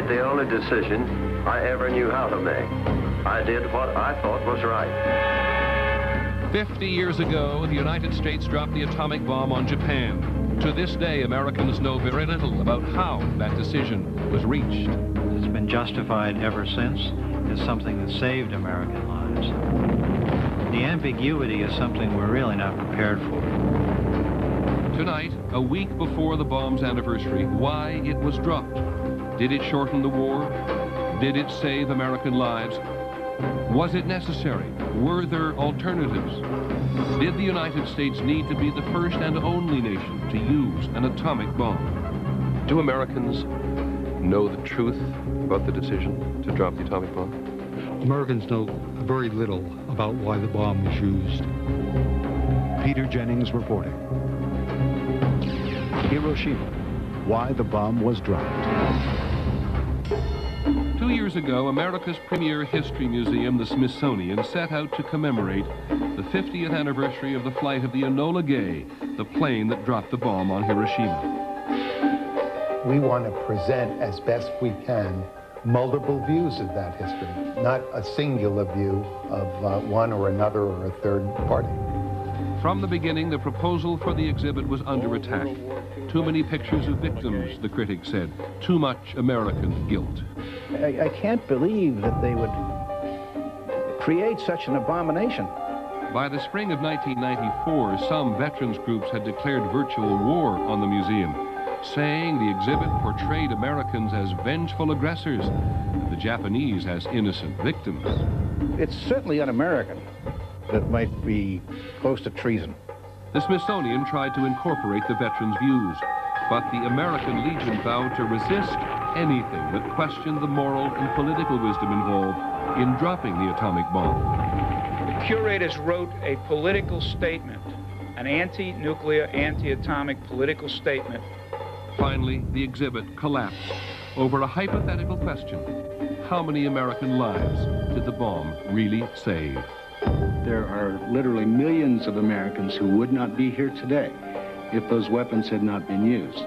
made the only decision I ever knew how to make. I did what I thought was right. 50 years ago, the United States dropped the atomic bomb on Japan. To this day, Americans know very little about how that decision was reached. It's been justified ever since as something that saved American lives. The ambiguity is something we're really not prepared for. Tonight, a week before the bomb's anniversary, why it was dropped. Did it shorten the war? Did it save American lives? Was it necessary? Were there alternatives? Did the United States need to be the first and only nation to use an atomic bomb? Do Americans know the truth about the decision to drop the atomic bomb? Americans know very little about why the bomb was used. Peter Jennings reporting. Hiroshima, why the bomb was dropped. 2 years ago, America's premier history museum, the Smithsonian, set out to commemorate the 50th anniversary of the flight of the Enola Gay, the plane that dropped the bomb on Hiroshima. We want to present as best we can multiple views of that history, not a singular view of one or another or a third party. From the beginning, the proposal for the exhibit was under attack. Too many pictures of victims, the critics said. Too much American guilt. I can't believe that they would create such an abomination. By the spring of 1994, some veterans groups had declared virtual war on the museum, saying the exhibit portrayed Americans as vengeful aggressors and the Japanese as innocent victims. It's certainly un-American. That might be close to treason. The Smithsonian tried to incorporate the veterans' views, but the American Legion vowed to resist anything that questioned the moral and political wisdom involved in dropping the atomic bomb. The curators wrote a political statement, an anti-nuclear, anti-atomic political statement. Finally, the exhibit collapsed over a hypothetical question. How many American lives did the bomb really save? There are literally millions of Americans who would not be here today if those weapons had not been used.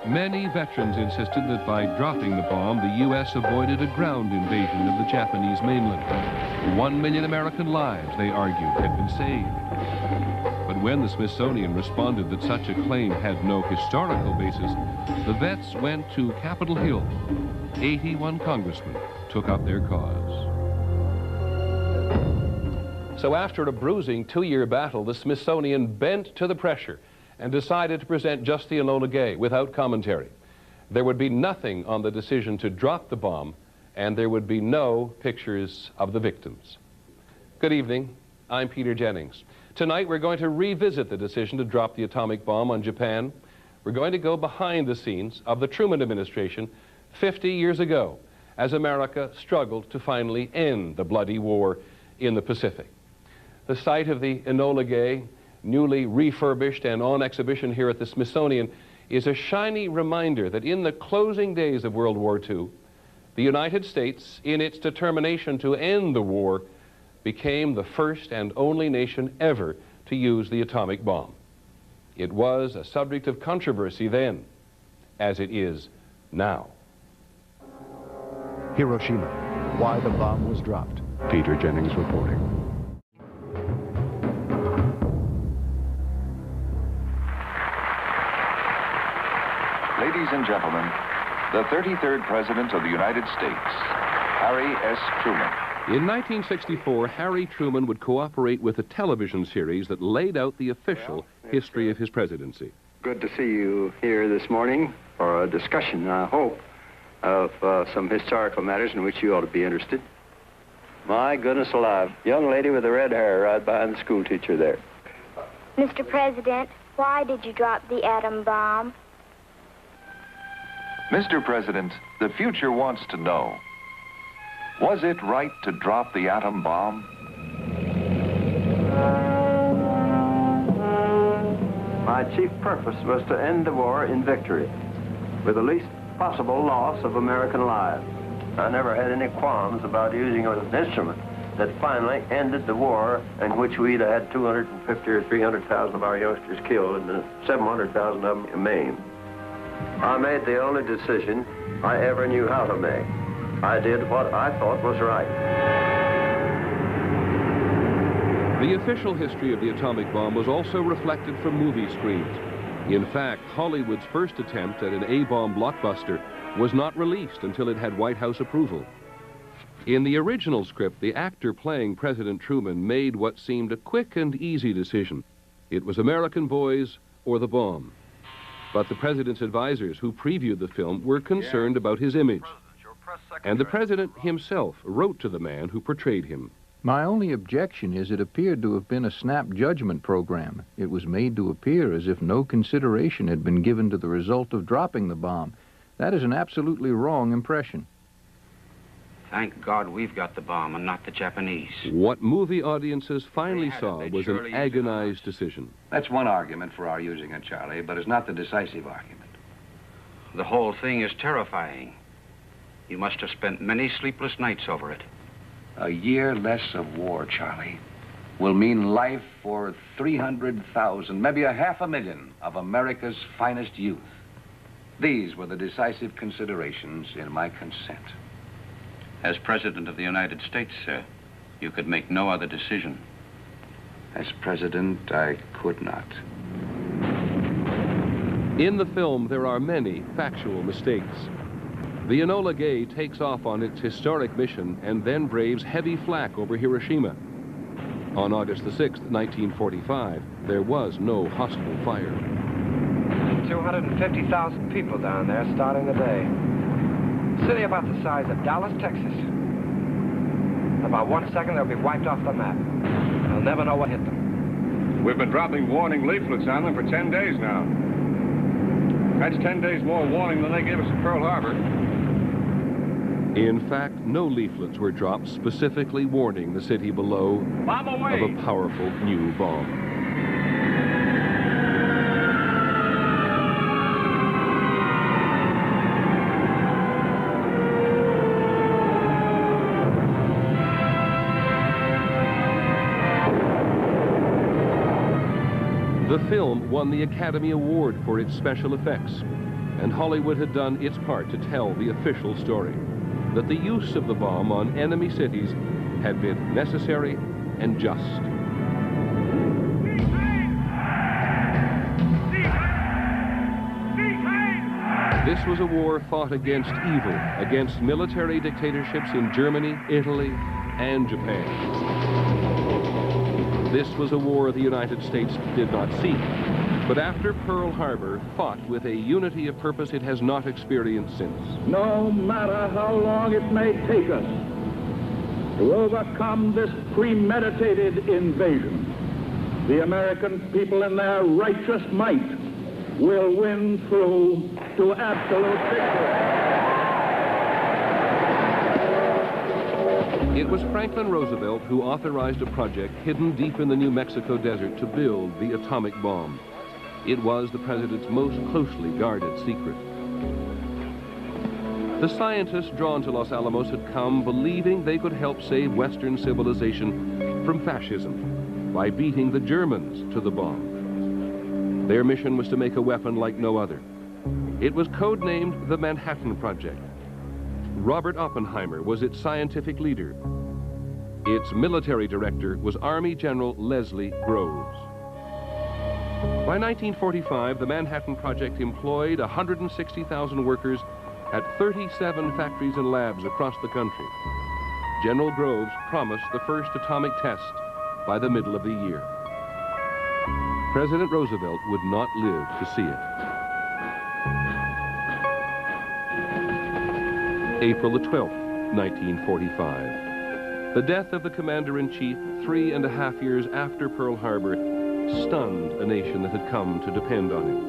Many veterans insisted that by dropping the bomb, the U.S. avoided a ground invasion of the Japanese mainland. 1 million American lives, they argued, had been saved. But when the Smithsonian responded that such a claim had no historical basis, the vets went to Capitol Hill. 81 congressmen took up their cause. So after a bruising 2-year battle, the Smithsonian bent to the pressure and decided to present just the Enola Gay without commentary. There would be nothing on the decision to drop the bomb, and there would be no pictures of the victims. Good evening, I'm Peter Jennings. Tonight we're going to revisit the decision to drop the atomic bomb on Japan. We're going to go behind the scenes of the Truman administration 50 years ago, as America struggled to finally end the bloody war in the Pacific. The site of the Enola Gay, newly refurbished and on exhibition here at the Smithsonian, is a shiny reminder that in the closing days of World War II, the United States, in its determination to end the war, became the first and only nation ever to use the atomic bomb. It was a subject of controversy then, as it is now. Hiroshima, why the bomb was dropped. Peter Jennings reporting. Ladies and gentlemen, the 33rd President of the United States, Harry S. Truman. In 1964, Harry Truman would cooperate with a television series that laid out the official history of his presidency. Good to see you here this morning for a discussion, I hope, of some historical matters in which you ought to be interested. My goodness alive, young lady with the red hair right behind the school teacher there. Mr. President, why did you drop the atom bomb? Mr. President, the future wants to know, was it right to drop the atom bomb? My chief purpose was to end the war in victory, with the least possible loss of American lives. I never had any qualms about using it as an instrument that finally ended the war in which we'd had 250 or 300,000 of our youngsters killed and 700,000 of them maimed. I made the only decision I ever knew how to make. I did what I thought was right. The official history of the atomic bomb was also reflected from movie screens. In fact, Hollywood's first attempt at an A-bomb blockbuster was not released until it had White House approval. In the original script, the actor playing President Truman made what seemed a quick and easy decision. It was American boys or the bomb. But the president's advisors who previewed the film were concerned about his image. And the president himself wrote to the man who portrayed him. My only objection is it appeared to have been a snap judgment program. It was made to appear as if no consideration had been given to the result of dropping the bomb. That is an absolutely wrong impression. Thank God we've got the bomb and not the Japanese. What movie audiences finally saw was an agonized decision. That's one argument for our using it, Charlie, but it's not the decisive argument. The whole thing is terrifying. You must have spent many sleepless nights over it. A year less of war, Charlie, will mean life for 300,000, maybe 500,000 of America's finest youth. These were the decisive considerations in my consent. As President of the United States, sir, you could make no other decision. As President, I could not. In the film, there are many factual mistakes. The Enola Gay takes off on its historic mission and then braves heavy flak over Hiroshima. On August the 6th, 1945, there was no hostile fire. 250,000 people down there starting the day. City about the size of Dallas, Texas. In about 1 second, they'll be wiped off the map. They'll never know what hit them. We've been dropping warning leaflets on them for 10 days now. That's 10 days more warning than they gave us at Pearl Harbor. In fact, no leaflets were dropped specifically warning the city below of a powerful new bomb. The film won the Academy Award for its special effects, and Hollywood had done its part to tell the official story, that the use of the bomb on enemy cities had been necessary and just. This was a war fought against evil, against military dictatorships in Germany, Italy, and Japan. This was a war the United States did not seek, but after Pearl Harbor, fought with a unity of purpose it has not experienced since. No matter how long it may take us to overcome this premeditated invasion, the American people in their righteous might will win through to absolute victory. It was Franklin Roosevelt who authorized a project hidden deep in the New Mexico desert to build the atomic bomb. It was the president's most closely guarded secret. The scientists drawn to Los Alamos had come believing they could help save Western civilization from fascism by beating the Germans to the bomb. Their mission was to make a weapon like no other. It was codenamed the Manhattan Project. Robert Oppenheimer was its scientific leader. Its military director was Army General Leslie Groves. By 1945, the Manhattan Project employed 160,000 workers at 37 factories and labs across the country. General Groves promised the first atomic test by the middle of the year. President Roosevelt would not live to see it. April the 12th, 1945. The death of the commander-in-chief 3.5 years after Pearl Harbor stunned a nation that had come to depend on him.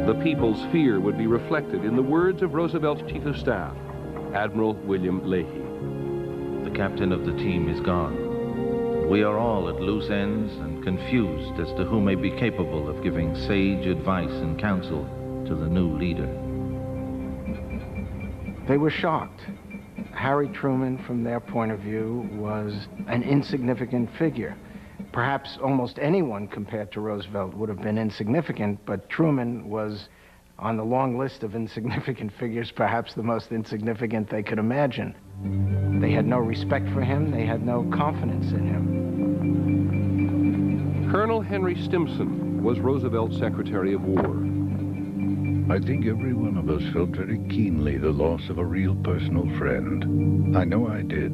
The people's fear would be reflected in the words of Roosevelt's chief of staff, Admiral William Leahy. The captain of the team is gone. We are all at loose ends and confused as to who may be capable of giving sage advice and counsel to the new leader. They were shocked. Harry Truman, from their point of view, was an insignificant figure. Perhaps almost anyone compared to Roosevelt would have been insignificant, but Truman was on the long list of insignificant figures, perhaps the most insignificant they could imagine. They had no respect for him. They had no confidence in him. Colonel Henry Stimson was Roosevelt's Secretary of War. I think every one of us felt very keenly the loss of a real personal friend. I know I did.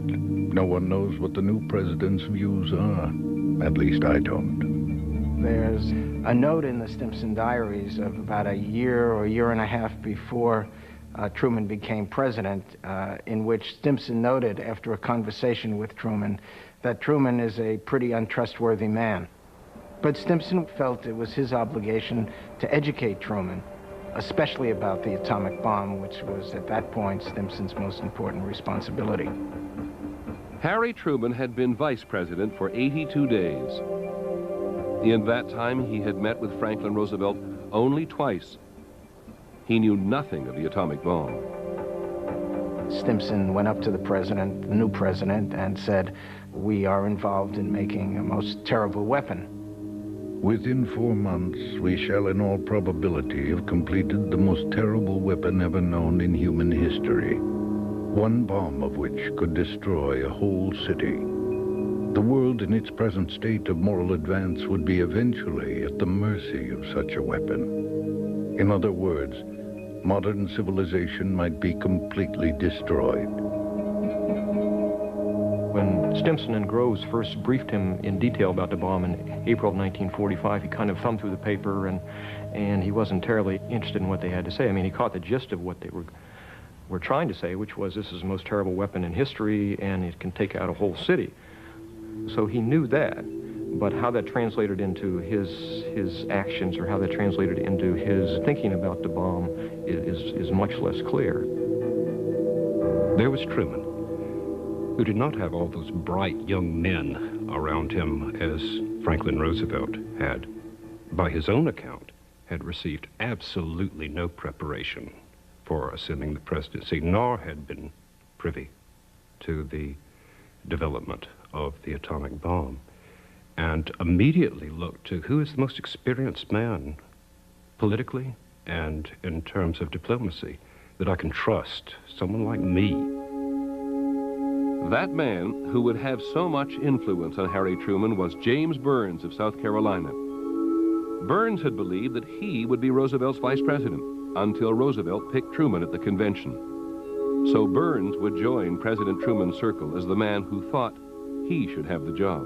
No one knows what the new president's views are. At least I don't. There's a note in the Stimson diaries of about a year or year and a half before Truman became president, in which Stimson noted, after a conversation with Truman, that Truman is a pretty untrustworthy man. But Stimson felt it was his obligation to educate Truman, especially about the atomic bomb, which was at that point Stimson's most important responsibility. Harry Truman had been vice president for 82 days. In that time, he had met with Franklin Roosevelt only twice. He knew nothing of the atomic bomb. Stimson went up to the president, the new president, and said, "We are involved in making a most terrible weapon. Within 4 months, we shall in all probability have completed the most terrible weapon ever known in human history. One bomb of which could destroy a whole city. The world in its present state of moral advance would be eventually at the mercy of such a weapon. In other words, modern civilization might be completely destroyed." When Stimson and Groves first briefed him in detail about the bomb in April of 1945, he kind of thumbed through the paper and he wasn't terribly interested in what they had to say. I mean, he caught the gist of what they were trying to say, which was this is the most terrible weapon in history and it can take out a whole city. So he knew that, but how that translated into his actions or how that translated into his thinking about the bomb is much less clear. There was Truman, who did not have all those bright young men around him as Franklin Roosevelt had. By his own account, had received absolutely no preparation for assuming the presidency, nor had been privy to the development of the atomic bomb, and immediately looked to who is the most experienced man politically and in terms of diplomacy that I can trust, someone like me. That man who would have so much influence on Harry Truman was James Burns of South Carolina. Burns had believed that he would be Roosevelt's vice president until Roosevelt picked Truman at the convention. So Burns would join President Truman's circle as the man who thought he should have the job.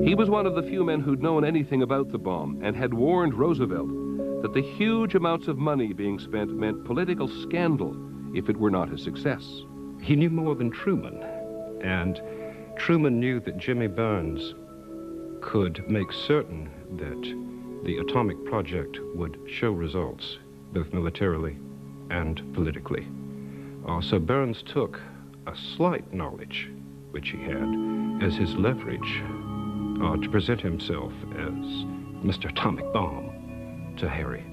He was one of the few men who'd known anything about the bomb and had warned Roosevelt that the huge amounts of money being spent meant political scandal if it were not a success. He knew more than Truman, and Truman knew that Jimmy Burns could make certain that the atomic project would show results, both militarily and politically. So Burns took a slight knowledge, which he had, as his leverage to present himself as Mr. Atomic Bomb to Harry.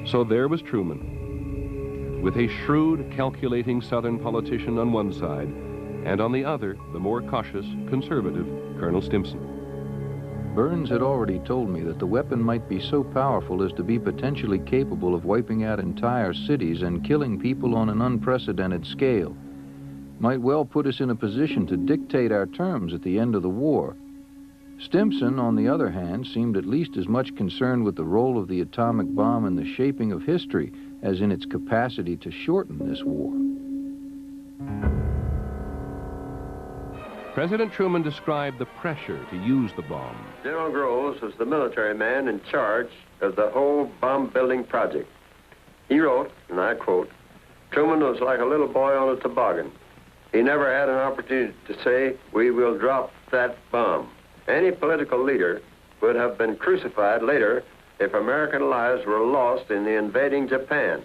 So there was Truman, with a shrewd, calculating Southern politician on one side, and on the other, the more cautious, conservative Colonel Stimson. Burns had already told me that the weapon might be so powerful as to be potentially capable of wiping out entire cities and killing people on an unprecedented scale. Might well put us in a position to dictate our terms at the end of the war. Stimson, on the other hand, seemed at least as much concerned with the role of the atomic bomb in the shaping of history as in its capacity to shorten this war. President Truman described the pressure to use the bomb. General Groves was the military man in charge of the whole bomb-building project. He wrote, and I quote, "Truman was like a little boy on a toboggan. He never had an opportunity to say, 'We will drop that bomb.' Any political leader would have been crucified later if American lives were lost in the invading Japan.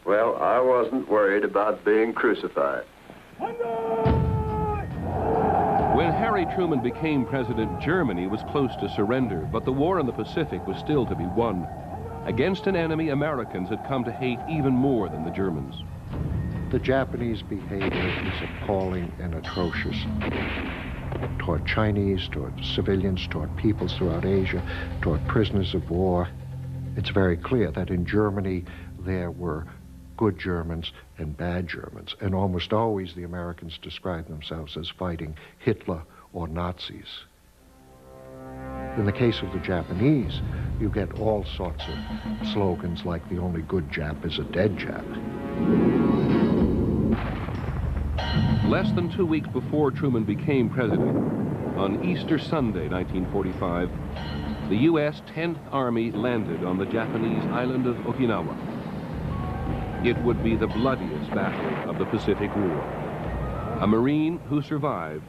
Well, I wasn't worried about being crucified." When Harry Truman became president, Germany was close to surrender, but the war in the Pacific was still to be won. Against an enemy Americans had come to hate even more than the Germans. The Japanese behavior is appalling and atrocious. toward Chinese, toward civilians, toward peoples throughout Asia, toward prisoners of war. It's very clear that in Germany there were good Germans and bad Germans, and almost always the Americans described themselves as fighting Hitler or Nazis. In the case of the Japanese, you get all sorts of slogans like the only good Jap is a dead Jap. Less than 2 weeks before Truman became president, on Easter Sunday, 1945, the U.S. 10th Army landed on the Japanese island of Okinawa. It would be the bloodiest battle of the Pacific War. A Marine who survived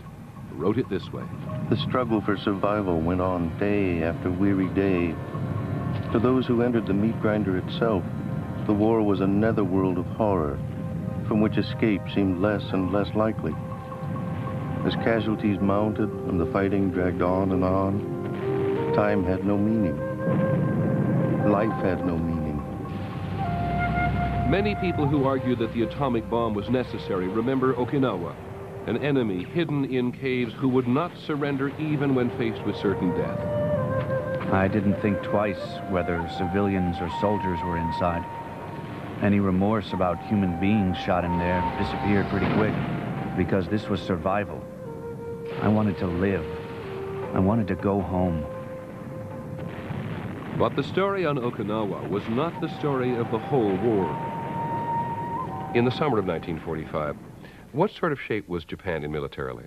wrote it this way. The struggle for survival went on day after weary day. To those who entered the meat grinder itself, the war was a netherworld of horror, from which escape seemed less and less likely. As casualties mounted and the fighting dragged on and on, time had no meaning. Life had no meaning. Many people who argue that the atomic bomb was necessary remember Okinawa, an enemy hidden in caves who would not surrender even when faced with certain death. I didn't think twice whether civilians or soldiers were inside. Any remorse about human beings shot in there disappeared pretty quick, because this was survival. I wanted to live. I wanted to go home. But the story on Okinawa was not the story of the whole war. In the summer of 1945, what sort of shape was Japan in militarily?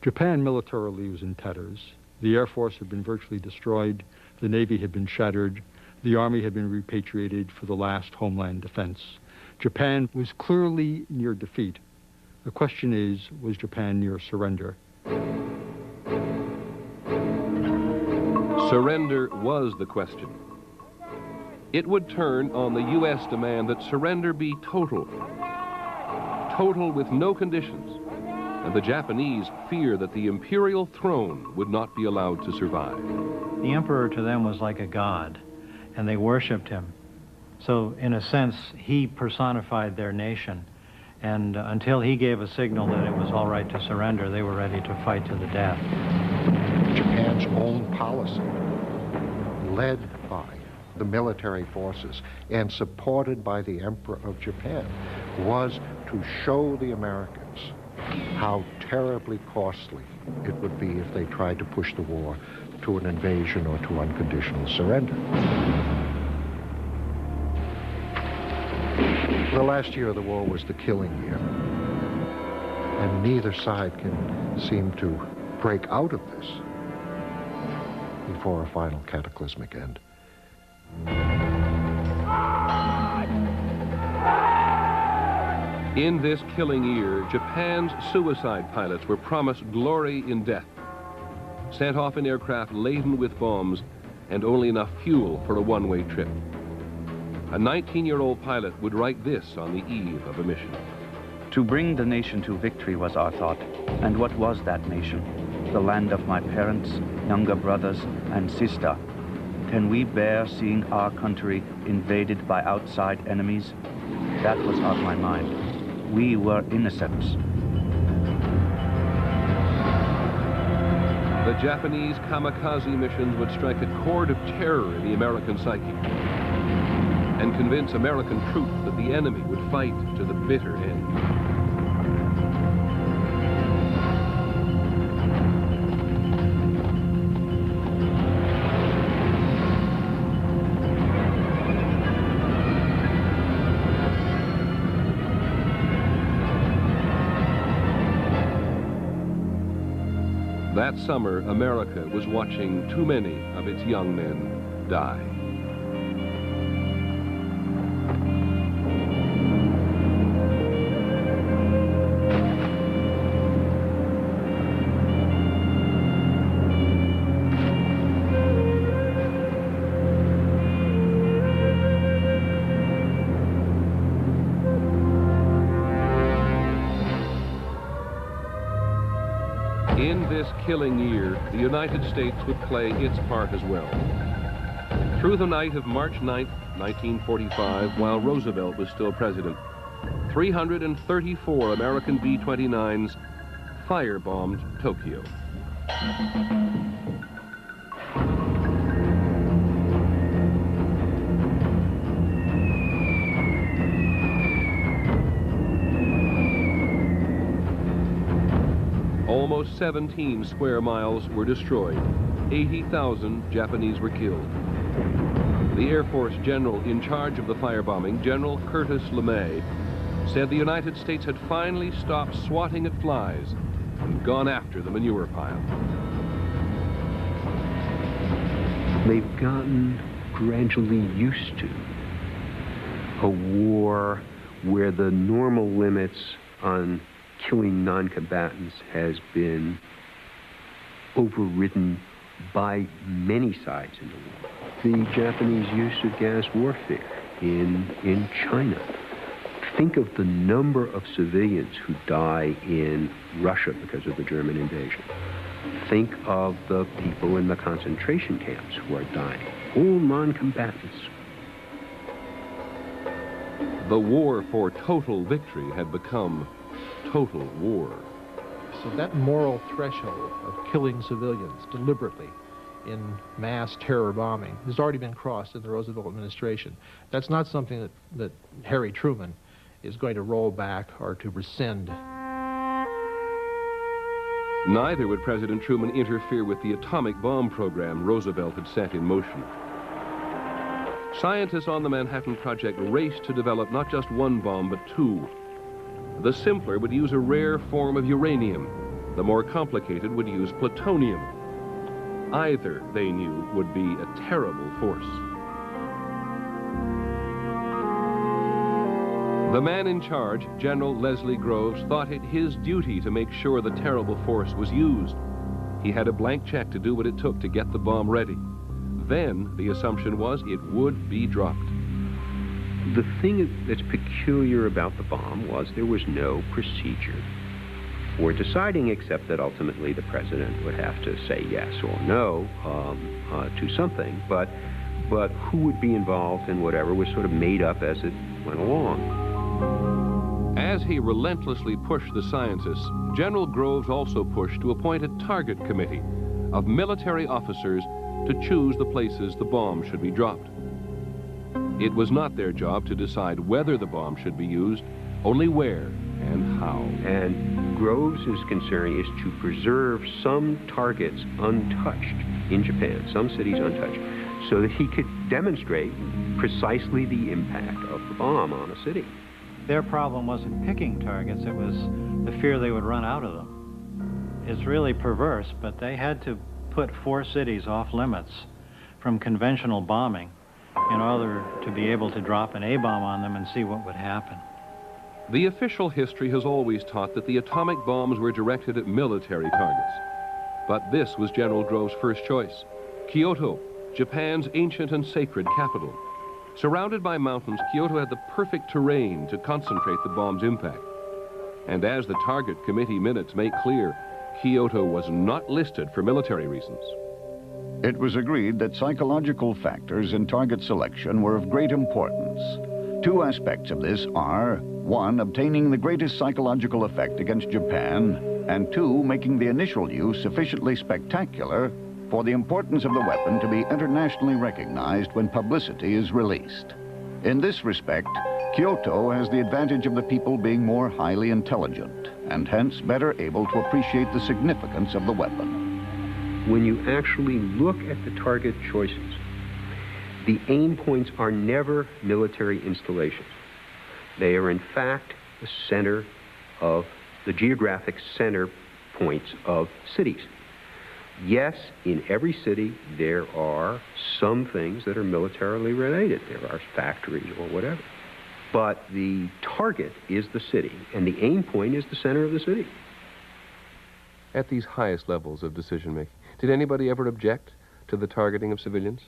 Japan militarily was in tatters. The Air Force had been virtually destroyed. The Navy had been shattered. The Army had been repatriated for the last homeland defense. Japan was clearly near defeat. The question is, was Japan near surrender? Surrender was the question. It would turn on the U.S. demand that surrender be total. Total with no conditions. And the Japanese fear that the imperial throne would not be allowed to survive. The emperor to them was like a god, and they worshipped him. So in a sense, he personified their nation. And until he gave a signal that it was all right to surrender, they were ready to fight to the death. Japan's own policy, led by the military forces and supported by the Emperor of Japan, was to show the Americans how terribly costly it would be if they tried to push the war to an invasion or to unconditional surrender. The last year of the war was the killing year, and neither side can seem to break out of this before a final cataclysmic end. In this killing year, Japan's suicide pilots were promised glory in death, sent off in aircraft laden with bombs and only enough fuel for a one-way trip. A 19-year-old pilot would write this on the eve of a mission. To bring the nation to victory was our thought. And what was that nation? The land of my parents, younger brothers, and sister. Can we bear seeing our country invaded by outside enemies? That was on my mind. We were innocents. The Japanese kamikaze missions would strike a chord of terror in the American psyche and convince American troops that the enemy would fight to the bitter end. That summer, America was watching too many of its young men die. In this killing year, the United States would play its part as well. Through the night of March 9th, 1945, while Roosevelt was still president, 334 American B-29s firebombed Tokyo. Almost 17 square miles were destroyed. 80,000 Japanese were killed. The Air Force general in charge of the firebombing, General Curtis LeMay, said the United States had finally stopped swatting at flies and gone after the manure pile. They've gotten gradually used to a war where the normal limits on killing non-combatants has been overridden by many sides in the war. The Japanese use of gas warfare in China. Think of the number of civilians who die in Russia because of the German invasion. Think of the people in the concentration camps who are dying, all non-combatants. The war for total victory had become total war. So that moral threshold of killing civilians deliberately in mass terror bombing has already been crossed in the Roosevelt administration. That's not something that Harry Truman is going to roll back or to rescind. Neither would President Truman interfere with the atomic bomb program Roosevelt had set in motion. Scientists on the Manhattan Project raced to develop not just one bomb, but two. The simpler would use a rare form of uranium. The more complicated would use plutonium. Either, they knew, would be a terrible force. The man in charge, General Leslie Groves, thought it his duty to make sure the terrible force was used. He had a blank check to do what it took to get the bomb ready. Then, the assumption was it would be dropped. The thing that's peculiar about the bomb was there was no procedure for deciding, except that ultimately the president would have to say yes or no to something, but who would be involved in whatever was sort of made up as it went along. As he relentlessly pushed the scientists, General Groves also pushed to appoint a target committee of military officers to choose the places the bomb should be dropped. It was not their job to decide whether the bomb should be used, only where and how. And Groves' concern is to preserve some targets untouched in Japan, some cities untouched, so that he could demonstrate precisely the impact of the bomb on a city. Their problem wasn't picking targets, it was the fear they would run out of them. It's really perverse, but they had to put 4 cities off limits from conventional bombing in order to be able to drop an A-bomb on them and see what would happen. The official history has always taught that the atomic bombs were directed at military targets. But this was General Groves' first choice. Kyoto, Japan's ancient and sacred capital. Surrounded by mountains, Kyoto had the perfect terrain to concentrate the bomb's impact. And as the target committee minutes make clear, Kyoto was not listed for military reasons. It was agreed that psychological factors in target selection were of great importance. 2 aspects of this are, 1, obtaining the greatest psychological effect against Japan, and 2, making the initial use sufficiently spectacular for the importance of the weapon to be internationally recognized when publicity is released. In this respect, Kyoto has the advantage of the people being more highly intelligent, and hence better able to appreciate the significance of the weapon. When you actually look at the target choices, the aim points are never military installations. They are in fact the center of the geographic center points of cities. Yes, in every city there are some things that are militarily related. There are factories or whatever. But the target is the city, and the aim point is the center of the city. At these highest levels of decision-making, did anybody ever object to the targeting of civilians?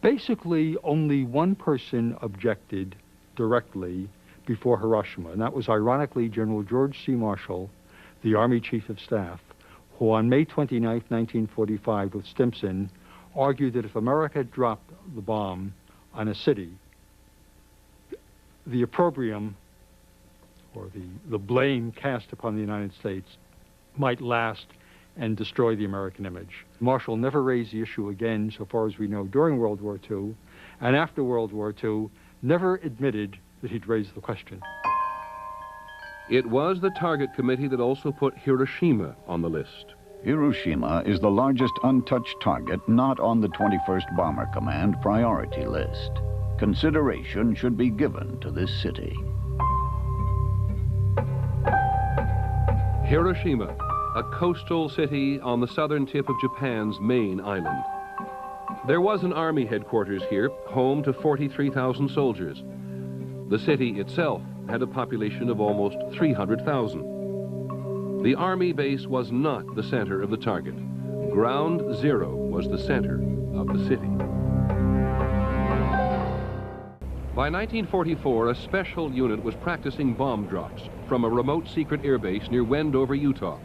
Basically, only one person objected directly before Hiroshima, and that was ironically General George C. Marshall, the Army Chief of Staff, who on May 29, 1945, with Stimson, argued that if America had dropped the bomb on a city, the opprobrium, or the blame cast upon the United States, might last and destroy the American image. Marshall never raised the issue again, so far as we know, during World War II, and after World War II, never admitted that he'd raised the question. It was the Target Committee that also put Hiroshima on the list. Hiroshima is the largest untouched target not on the 21st Bomber Command priority list. Consideration should be given to this city. Hiroshima, a coastal city on the southern tip of Japan's main island. There was an army headquarters here, home to 43,000 soldiers. The city itself had a population of almost 300,000. The army base was not the center of the target. Ground Zero was the center of the city. By 1944, a special unit was practicing bomb drops from a remote secret airbase near Wendover, Utah.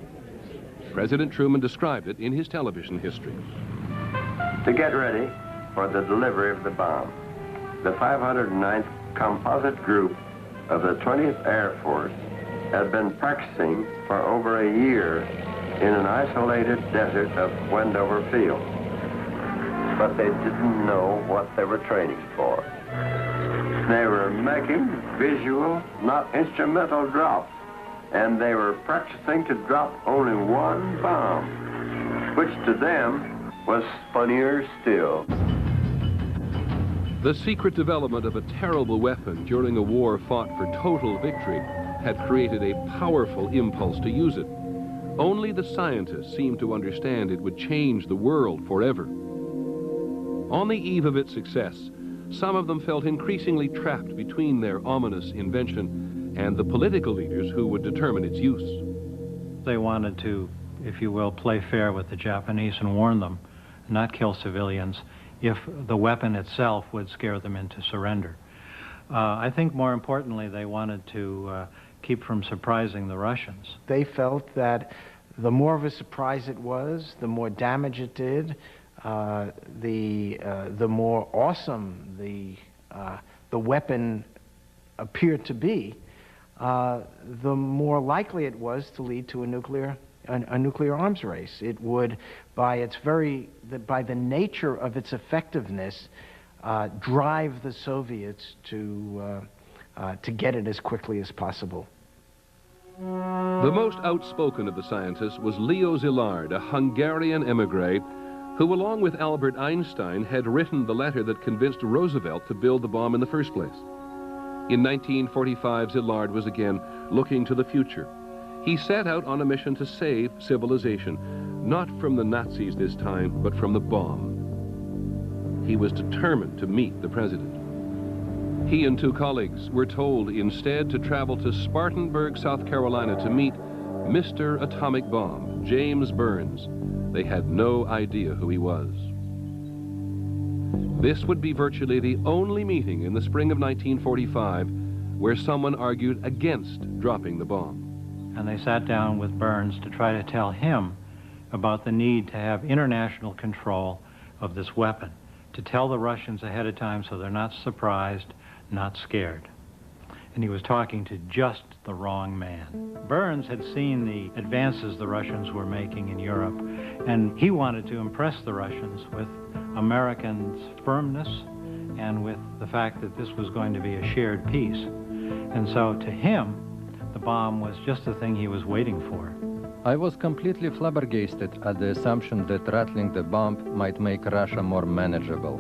President Truman described it in his television history. To get ready for the delivery of the bomb, the 509th Composite Group of the 20th Air Force had been practicing for over a year in an isolated desert of Wendover Field. But they didn't know what they were training for. They were making visual, not instrumental drops, and they were practicing to drop only one bomb, which to them was funnier still. The secret development of a terrible weapon during a war fought for total victory had created a powerful impulse to use it. Only the scientists seemed to understand it would change the world forever. On the eve of its success, some of them felt increasingly trapped between their ominous invention and the political leaders who would determine its use. They wanted to, if you will, play fair with the Japanese and warn them, not kill civilians, if the weapon itself would scare them into surrender. I think more importantly, they wanted to keep from surprising the Russians. They felt that the more of a surprise it was, the more damage it did, the more awesome the weapon appeared to be, the more likely it was to lead to a nuclear arms race. It would, by the nature of its effectiveness, drive the Soviets to get it as quickly as possible. The most outspoken of the scientists was Leo Szilard, a Hungarian emigre who, along with Albert Einstein, had written the letter that convinced Roosevelt to build the bomb in the first place. In 1945, Szilard was again looking to the future. He set out on a mission to save civilization, not from the Nazis this time, but from the bomb. He was determined to meet the president. He and two colleagues were told instead to travel to Spartanburg, South Carolina to meet Mr. Atomic Bomb, James Burns. They had no idea who he was. This would be virtually the only meeting in the spring of 1945 where someone argued against dropping the bomb. And they sat down with Burns to try to tell him about the need to have international control of this weapon, to tell the Russians ahead of time so they're not surprised, not scared. And he was talking to just the wrong man. Burns had seen the advances the Russians were making in Europe, and he wanted to impress the Russians with Americans' firmness and with the fact that this was going to be a shared peace. And so to him, the bomb was just the thing he was waiting for. I was completely flabbergasted at the assumption that rattling the bomb might make Russia more manageable.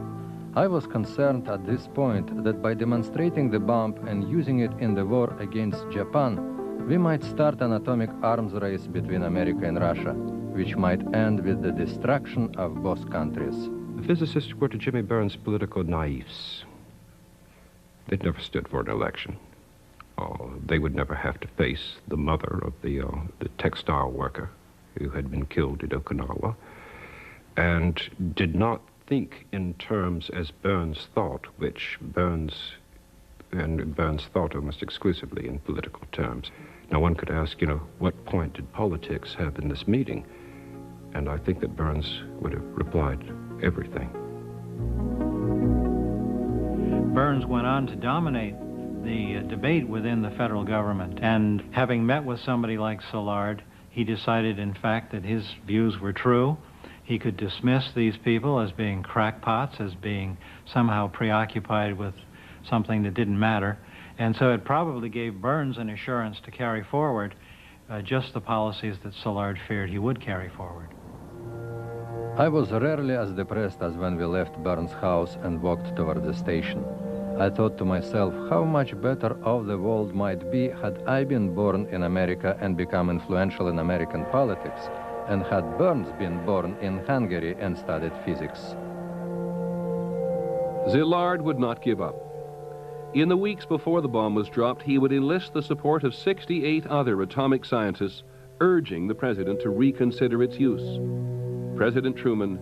I was concerned at this point that by demonstrating the bomb and using it in the war against Japan, we might start an atomic arms race between America and Russia, which might end with the destruction of both countries. The physicists were to Jimmy Burns political naïfs. They'd never stood for an election. They would never have to face the mother of the textile worker who had been killed at Okinawa, and did not think in terms as Burns thought, which Burns thought almost exclusively in political terms. Now one could ask, what point did politics have in this meeting? And I think that Burns would have replied, everything. Burns went on to dominate the debate within the federal government, and having met with somebody like Szilard, he decided, in fact, that his views were true. He could dismiss these people as being crackpots, as being somehow preoccupied with something that didn't matter. And so it probably gave Burns an assurance to carry forward just the policies that Szilard feared he would carry forward. I was rarely as depressed as when we left Burns' house and walked toward the station. I thought to myself how much better off the world might be had I been born in America and become influential in American politics, and had Burns been born in Hungary and studied physics. Szilard would not give up. In the weeks before the bomb was dropped, he would enlist the support of 68 other atomic scientists, urging the president to reconsider its use. President Truman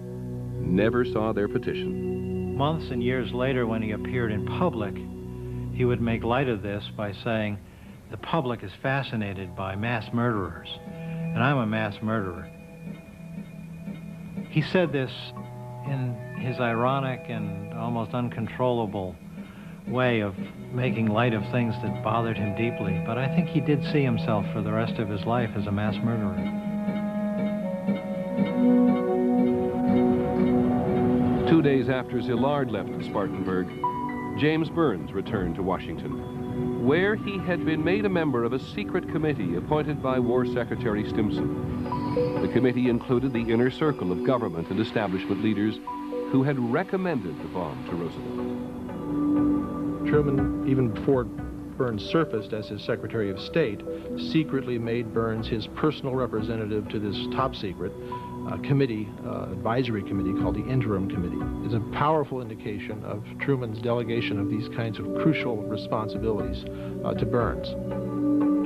never saw their petition. Months and years later, when he appeared in public, he would make light of this by saying, the public is fascinated by mass murderers, and I'm a mass murderer. He said this in his ironic and almost uncontrollable way of making light of things that bothered him deeply, but I think he did see himself for the rest of his life as a mass murderer. 2 days after Szilard left Spartanburg, James Burns returned to Washington, where he had been made a member of a secret committee appointed by War Secretary Stimson. The committee included the inner circle of government and establishment leaders who had recommended the bomb to Roosevelt. Truman, even before Burns surfaced as his Secretary of State, secretly made Burns his personal representative to this top secret committee, advisory committee called the Interim Committee. It's a powerful indication of Truman's delegation of these kinds of crucial responsibilities to Burns.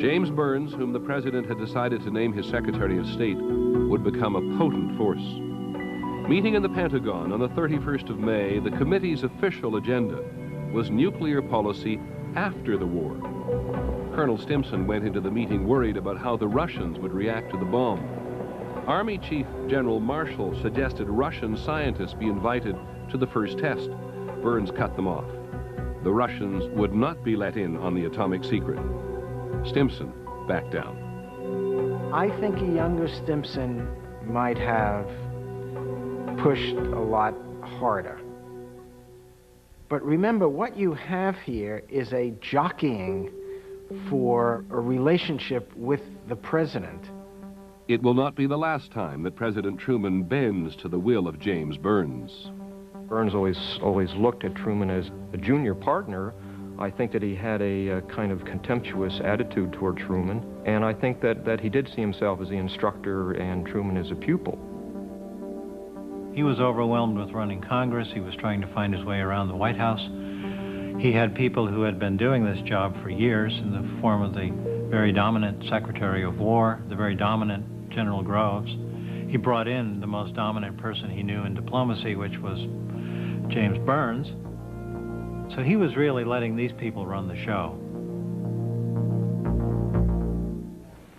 James Burns, whom the president had decided to name his Secretary of State, would become a potent force. Meeting in the Pentagon on the 31st of May, the committee's official agenda was nuclear policy after the war. Colonel Stimson went into the meeting worried about how the Russians would react to the bomb. Army Chief General Marshall suggested Russian scientists be invited to the first test. Burns cut them off. The Russians would not be let in on the atomic secret. Stimson backed down. I think a younger Stimson might have pushed a lot harder. But remember, what you have here is a jockeying for a relationship with the president. It will not be the last time that President Truman bends to the will of James Burns. Burns always looked at Truman as a junior partner. I think that he had a kind of contemptuous attitude toward Truman, and I think that he did see himself as the instructor and Truman as a pupil. He was overwhelmed with running Congress. He was trying to find his way around the White House. He had people who had been doing this job for years in the form of the very dominant Secretary of War, the very dominant General Groves. He brought in the most dominant person he knew in diplomacy, which was James Burns. So he was really letting these people run the show.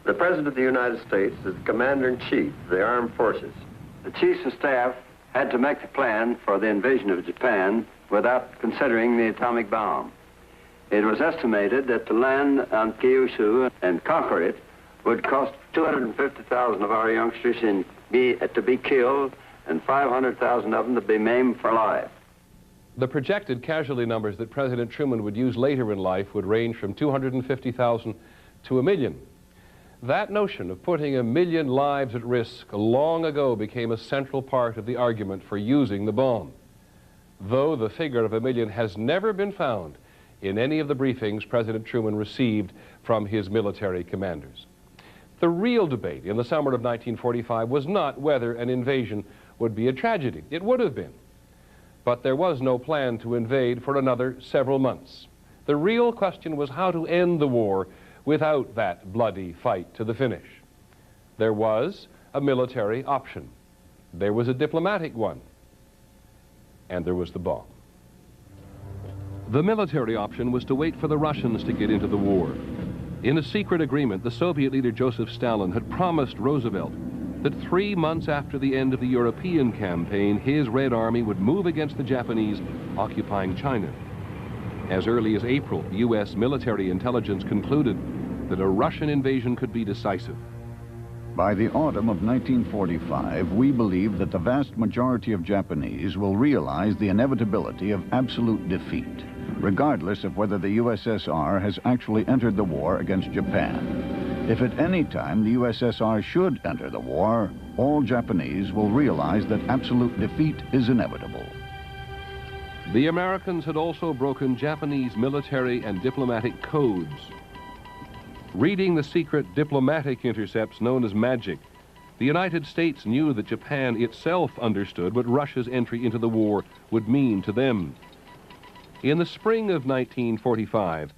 The President of the United States is the Commander-in-Chief of the Armed Forces. The Chiefs of Staff had to make the plan for the invasion of Japan without considering the atomic bomb. It was estimated that to land on Kyushu and conquer it would cost 250,000 of our youngsters to be killed and 500,000 of them to be maimed for life. The projected casualty numbers that President Truman would use later in life would range from 250,000 to 1 million. That notion of putting 1 million lives at risk long ago became a central part of the argument for using the bomb, though the figure of 1 million has never been found in any of the briefings President Truman received from his military commanders. The real debate in the summer of 1945 was not whether an invasion would be a tragedy. It would have been. But there was no plan to invade for another several months. The real question was how to end the war without that bloody fight to the finish. There was a military option. There was a diplomatic one. And there was the bomb. The military option was to wait for the Russians to get into the war. In a secret agreement, the Soviet leader Joseph Stalin had promised Roosevelt that 3 months after the end of the European campaign, his Red Army would move against the Japanese occupying China. As early as April, U.S. military intelligence concluded that a Russian invasion could be decisive. By the autumn of 1945, we believe that the vast majority of Japanese will realize the inevitability of absolute defeat, regardless of whether the USSR has actually entered the war against Japan. If at any time the USSR should enter the war, all Japanese will realize that absolute defeat is inevitable. The Americans had also broken Japanese military and diplomatic codes. Reading the secret diplomatic intercepts known as magic, the United States knew that Japan itself understood what Russia's entry into the war would mean to them. In the spring of 1945,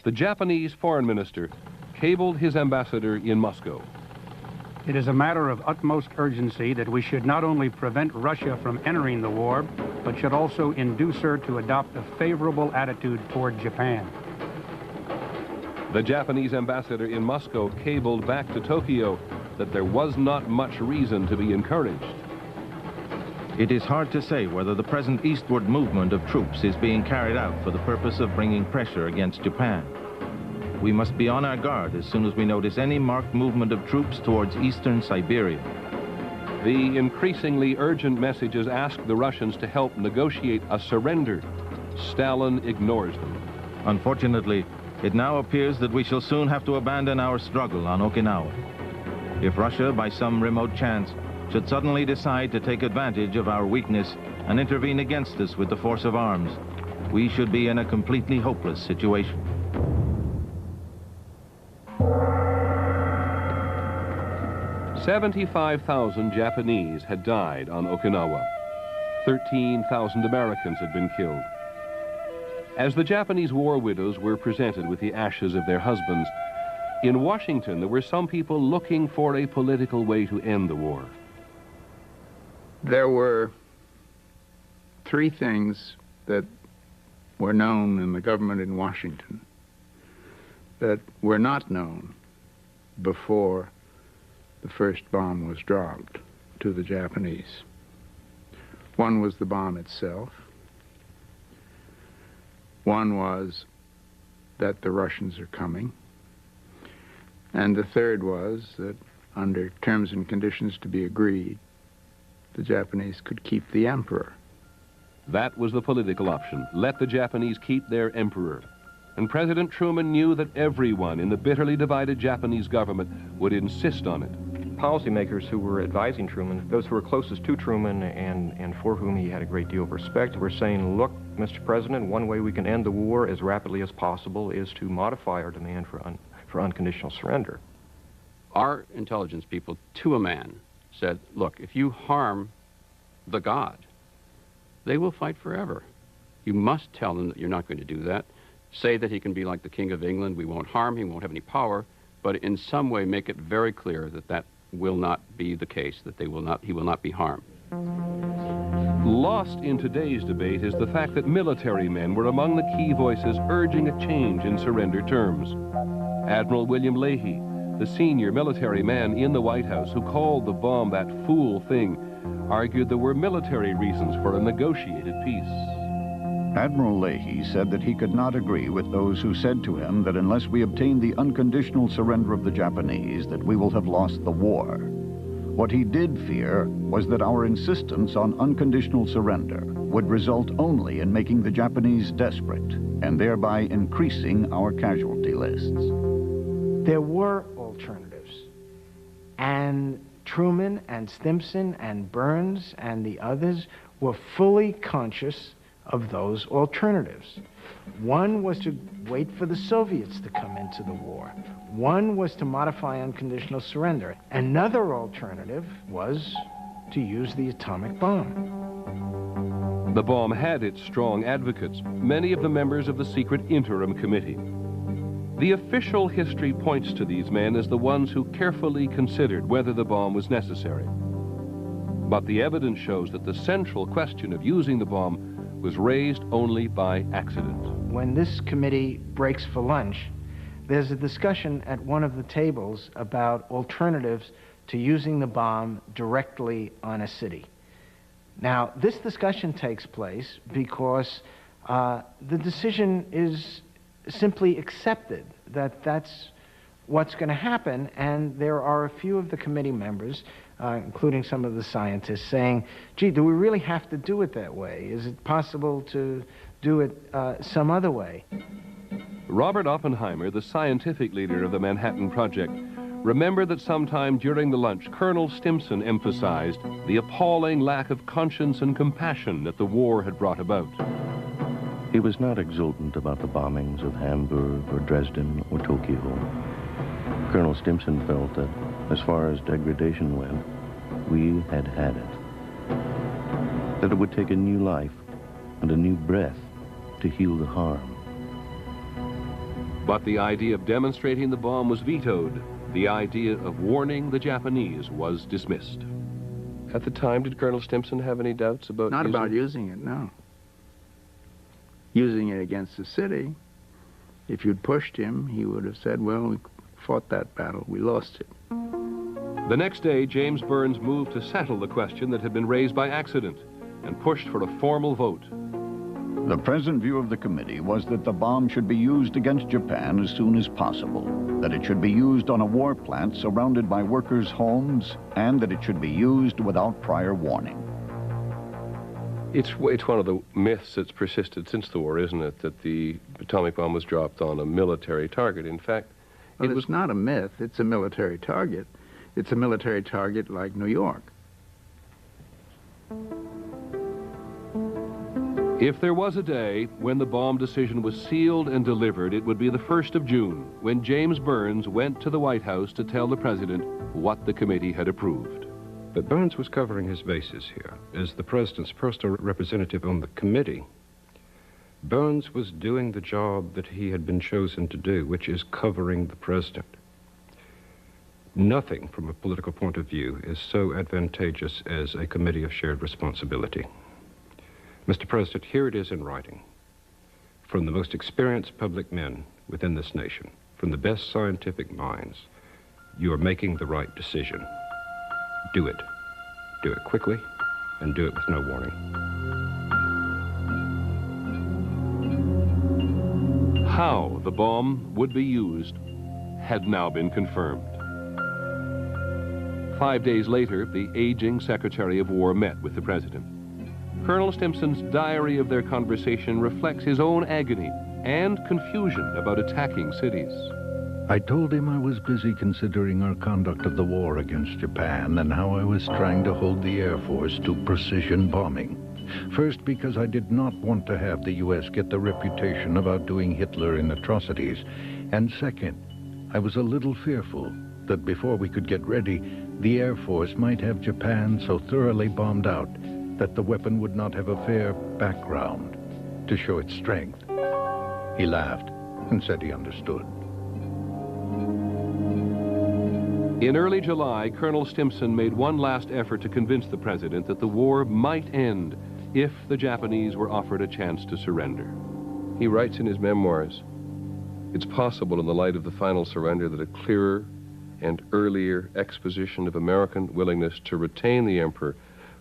the Japanese foreign minister cabled his ambassador in Moscow. It is a matter of utmost urgency that we should not only prevent Russia from entering the war, but should also induce her to adopt a favorable attitude toward Japan. The Japanese ambassador in Moscow cabled back to Tokyo that there was not much reason to be encouraged. It is hard to say whether the present eastward movement of troops is being carried out for the purpose of bringing pressure against Japan. We must be on our guard as soon as we notice any marked movement of troops towards eastern Siberia. The increasingly urgent messages ask the Russians to help negotiate a surrender. Stalin ignores them. Unfortunately, it now appears that we shall soon have to abandon our struggle on Okinawa. If Russia, by some remote chance, should suddenly decide to take advantage of our weakness and intervene against us with the force of arms, we should be in a completely hopeless situation. "75,000 Japanese had died on Okinawa. 13,000 Americans had been killed. As the Japanese war widows were presented with the ashes of their husbands, in Washington there were some people looking for a political way to end the war. There were three things that were known in the government in Washington that were not known before the first bomb was dropped to the Japanese. One was the bomb itself. One was that the Russians are coming. And the third was that under terms and conditions to be agreed, the Japanese could keep the emperor. That was the political option. Let the Japanese keep their emperor. And President Truman knew that everyone in the bitterly divided Japanese government would insist on it. Policymakers who were advising Truman, those who were closest to Truman and for whom he had a great deal of respect, were saying, look, Mr. President, one way we can end the war as rapidly as possible is to modify our demand for unconditional surrender. Our intelligence people, to a man, said, look, if you harm the god, they will fight forever. You must tell them that you're not going to do that. Say that he can be like the King of England. We won't harm him, he won't have any power, but in some way make it very clear that that will not be the case, that he will not be harmed. Lost in today's debate is the fact that military men were among the key voices urging a change in surrender terms. Admiral William Leahy, the senior military man in the White House who called the bomb that fool thing, argued there were military reasons for a negotiated peace. Admiral Leahy said that he could not agree with those who said to him that unless we obtain the unconditional surrender of the Japanese, that we will have lost the war. What he did fear was that our insistence on unconditional surrender would result only in making the Japanese desperate and thereby increasing our casualty lists. There were alternatives, and Truman and Stimson and Burns and the others were fully conscious of those alternatives. One was to wait for the Soviets to come into the war. One was to modify unconditional surrender. Another alternative was to use the atomic bomb. The bomb had its strong advocates, many of the members of the secret interim committee. The official history points to these men as the ones who carefully considered whether the bomb was necessary. But the evidence shows that the central question of using the bomb was raised only by accident. When this committee breaks for lunch, there's a discussion at one of the tables about alternatives to using the bomb directly on a city. Now, this discussion takes place because the decision is simply accepted that that's what's going to happen, and there are a few of the committee members, including some of the scientists, saying, gee, do we really have to do it that way? Is it possible to do it some other way? Robert Oppenheimer, the scientific leader of the Manhattan Project, remembered that sometime during the lunch, Colonel Stimson emphasized the appalling lack of conscience and compassion that the war had brought about. He was not exultant about the bombings of Hamburg or Dresden or Tokyo. Colonel Stimson felt that, as far as degradation went, we had had it. That it would take a new life and a new breath to heal the harm. But the idea of demonstrating the bomb was vetoed. The idea of warning the Japanese was dismissed. At the time, did Colonel Stimson have any doubts about Not about using it, no. Using it against the city, if you'd pushed him, he would have said, well, we fought that battle, we lost it. The next day, James Burns moved to settle the question that had been raised by accident and pushed for a formal vote. The present view of the committee was that the bomb should be used against Japan as soon as possible, that it should be used on a war plant surrounded by workers' homes, and that it should be used without prior warning. It's one of the myths that's persisted since the war, isn't it, that the atomic bomb was dropped on a military target. In fact, well, it was not a myth. It's a military target. It's a military target like New York. If there was a day when the bomb decision was sealed and delivered, it would be the 1st of June, when James Burns went to the White House to tell the president what the committee had approved. But Burns was covering his bases here. As the president's personal representative on the committee, Burns was doing the job that he had been chosen to do, which is covering the president. Nothing from a political point of view is so advantageous as a committee of shared responsibility. Mr. President, here it is in writing. From the most experienced public men within this nation, from the best scientific minds, you are making the right decision. Do it. Do it quickly, and do it with no warning. How the bomb would be used had now been confirmed. 5 days later, the aging Secretary of War met with the president. Colonel Stimson's diary of their conversation reflects his own agony and confusion about attacking cities. I told him I was busy considering our conduct of the war against Japan and how I was trying to hold the Air Force to precision bombing. First, because I did not want to have the U.S. get the reputation of outdoing Hitler in atrocities. And second, I was a little fearful that before we could get ready, the Air Force might have Japan so thoroughly bombed out that the weapon would not have a fair background to show its strength. He laughed and said he understood. In early July, Colonel Stimson made one last effort to convince the president that the war might end if the Japanese were offered a chance to surrender. He writes in his memoirs, "It's possible in the light of the final surrender that a clearer and earlier exposition of American willingness to retain the emperor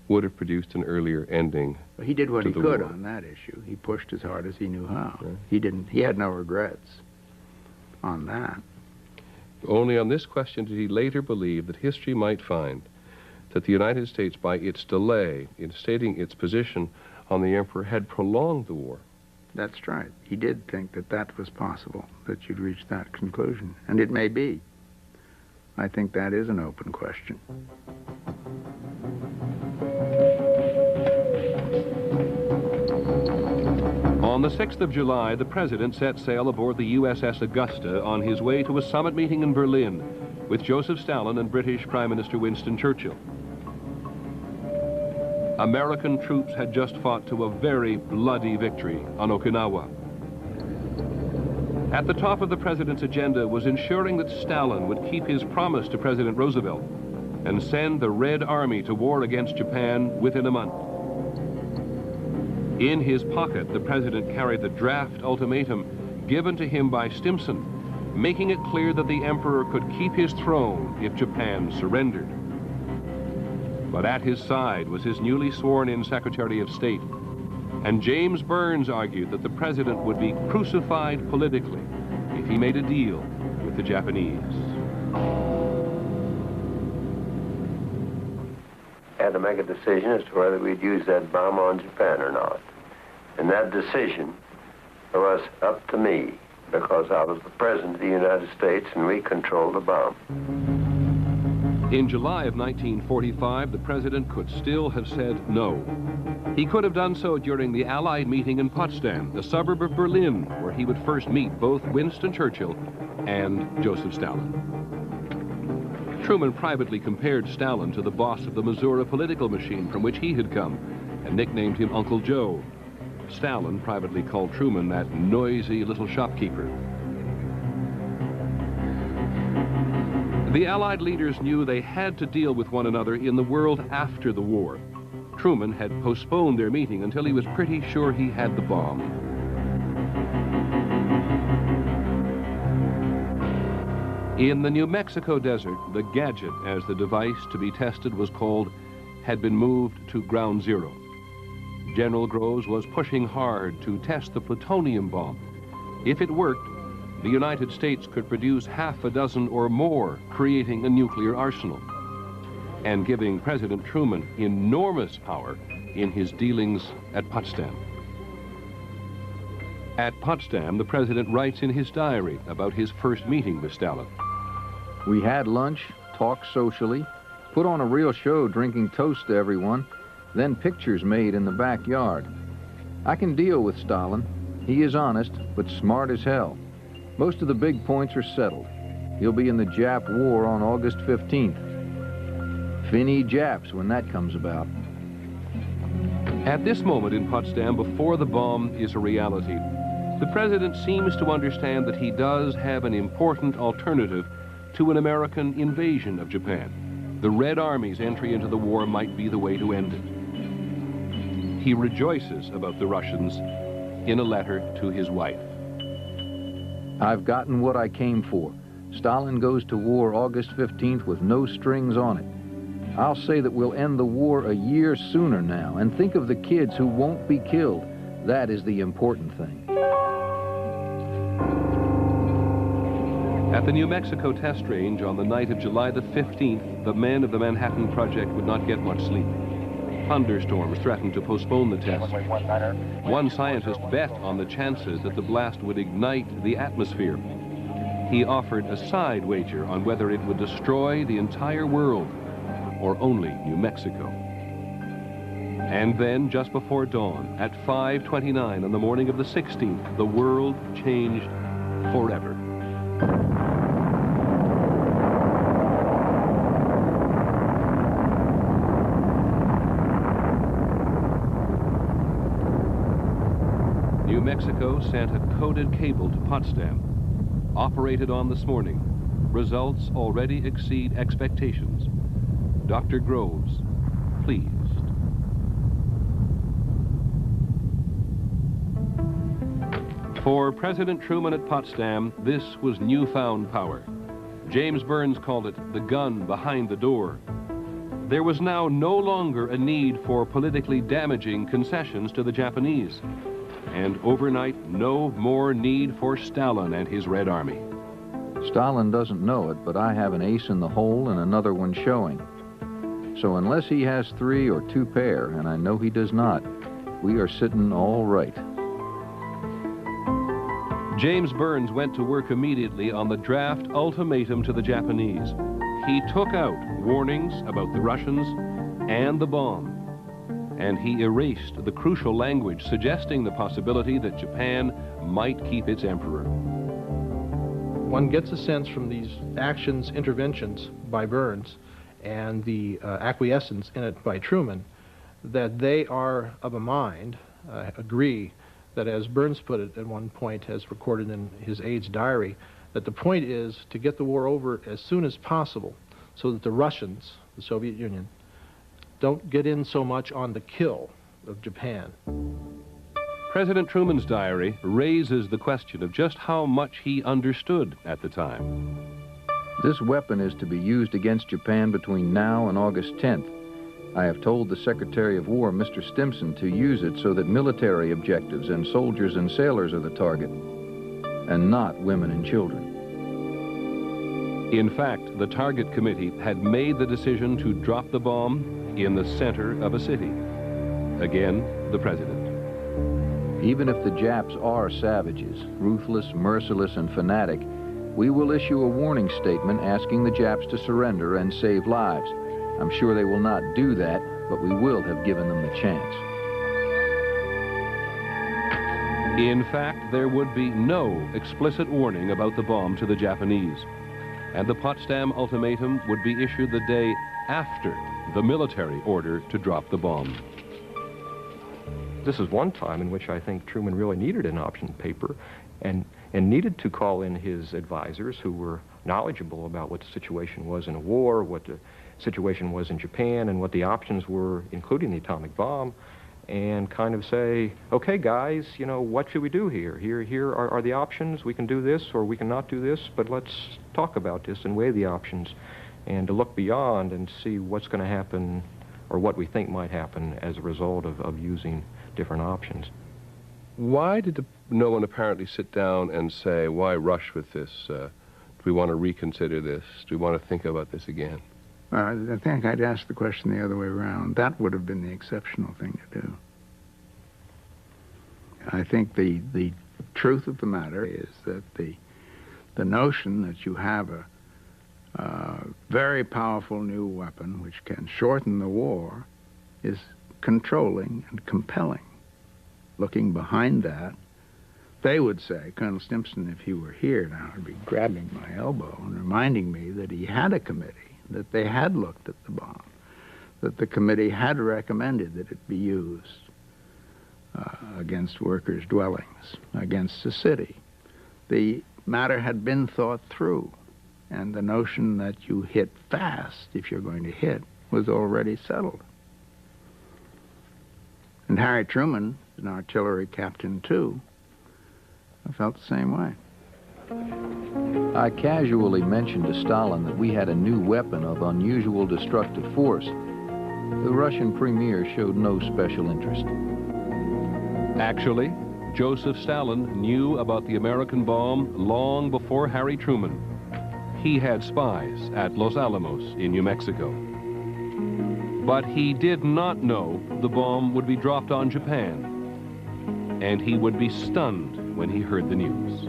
would have produced an earlier ending." Well, he did what he could war. on that issue. He pushed as hard as he knew how. Yeah. He had no regrets on that. Only on this question did he later believe that history might find that the United States, by its delay in stating its position on the emperor, had prolonged the war. That's right. He did think that that was possible, that you'd reach that conclusion. And it may be. I think that is an open question. On the 6th of July, the president set sail aboard the USS Augusta on his way to a summit meeting in Berlin with Joseph Stalin and British Prime Minister Winston Churchill. American troops had just fought to a very bloody victory on Okinawa. At the top of the president's agenda was ensuring that Stalin would keep his promise to President Roosevelt and send the Red Army to war against Japan within a month. In his pocket, the president carried the draft ultimatum given to him by Stimson, making it clear that the emperor could keep his throne if Japan surrendered. But at his side was his newly sworn-in Secretary of State, and James Burns argued that the president would be crucified politically if he made a deal with with the Japanese. Had to make a decision as to whether we'd use that bomb on Japan or not. And that decision was up to me, because I was the President of the United States and we controlled the bomb. In July of 1945, the President could still have said no. He could have done so during the Allied meeting in Potsdam, a suburb of Berlin, where he would first meet both Winston Churchill and Joseph Stalin. Truman privately compared Stalin to the boss of the Missouri political machine from which he had come, and nicknamed him Uncle Joe. Stalin privately called Truman that noisy little shopkeeper. The Allied leaders knew they had to deal with one another in the world after the war. Truman had postponed their meeting until he was pretty sure he had the bomb. In the New Mexico desert, the gadget, as the device to be tested was called, had been moved to ground zero. General Groves was pushing hard to test the plutonium bomb. If it worked, the United States could produce half a dozen or more, creating a nuclear arsenal, and giving President Truman enormous power in his dealings at Potsdam. At Potsdam, the President writes in his diary about his first meeting with Stalin. We had lunch, talked socially, put on a real show drinking toast to everyone, then pictures made in the backyard. I can deal with Stalin. He is honest, but smart as hell. Most of the big points are settled. He'll be in the Jap War on August 15th. Finny Japs when that comes about. At this moment in Potsdam, before the bomb is a reality, the President seems to understand that he does have an important alternative to an American invasion of Japan. The Red Army's entry into the war might be the way to end it. He rejoices about the Russians in a letter to his wife. I've gotten what I came for. Stalin goes to war August 15th with no strings on it. I'll say that we'll end the war a year sooner now, and think of the kids who won't be killed. That is the important thing. At the New Mexico test range on the night of July the 15th, the men of the Manhattan Project would not get much sleep. Thunderstorms threatened to postpone the test. One scientist bet on the chances that the blast would ignite the atmosphere. He offered a side wager on whether it would destroy the entire world or only New Mexico. And then, just before dawn, at 5:29 on the morning of the 16th, the world changed forever. New Mexico sent a coded cable to Potsdam. Operated on this morning. Results already exceed expectations. Dr. Groves, pleased. For President Truman at Potsdam, this was newfound power. James Burns called it the gun behind the door. There was now no longer a need for politically damaging concessions to the Japanese. And overnight, no more need for Stalin and his Red Army. Stalin doesn't know it, but I have an ace in the hole and another one showing. So unless he has 3 or 2 pair, and I know he does not, we are sitting all right. James Burns went to work immediately on the draft ultimatum to the Japanese. He took out warnings about the Russians and the bomb, and he erased the crucial language suggesting the possibility that Japan might keep its emperor. One gets a sense from these actions, interventions by Burns, and the acquiescence in it by Truman, that they are of a mind, agree, that as Burns put it at one point, as recorded in his aide's diary, that the point is to get the war over as soon as possible so that the Russians, the Soviet Union, don't get in so much on the kill of Japan. President Truman's diary raises the question of just how much he understood at the time. This weapon is to be used against Japan between now and August 10th. I have told the Secretary of War, Mr. Stimson, to use it so that military objectives and soldiers and sailors are the target, and not women and children. In fact, the target committee had made the decision to drop the bomb in the center of a city. Again, the president. Even if the Japs are savages, ruthless, merciless, and fanatic, we will issue a warning statement asking the Japs to surrender and save lives. I'm sure they will not do that, but we will have given them the chance. In fact, there would be no explicit warning about the bomb to the Japanese, and the Potsdam ultimatum would be issued the day after the military order to drop the bomb. This is one time in which I think Truman really needed an option paper and needed to call in his advisors who were knowledgeable about what the situation was in a war, what the situation was in Japan, and what the options were, including the atomic bomb, and kind of say, okay guys, you know, what should we do here? Here are the options. We can do this or we cannot do this, but let's talk about this and weigh the options and to look beyond and see what's going to happen or what we think might happen as a result of using different options. Why did no one apparently sit down and say, why rush with this? Do we want to reconsider this? Do we want to think about this again? I think I'd ask the question the other way around. That would have been the exceptional thing to do. I think the truth of the matter is that the notion that you have a very powerful new weapon which can shorten the war is controlling and compelling. Looking behind that, they would say, Colonel Stimson, if he were here now, would be grabbing my elbow and reminding me that he had a committee, that they had looked at the bomb, that the committee had recommended that it be used against workers' dwellings, against the city. The matter had been thought through, and the notion that you hit fast, if you're going to hit, was already settled. And Harry Truman, an artillery captain too, felt the same way. I casually mentioned to Stalin that we had a new weapon of unusual destructive force. The Russian premier showed no special interest. Actually, Joseph Stalin knew about the American bomb long before Harry Truman. He had spies at Los Alamos in New Mexico. But he did not know the bomb would be dropped on Japan, and he would be stunned when he heard the news.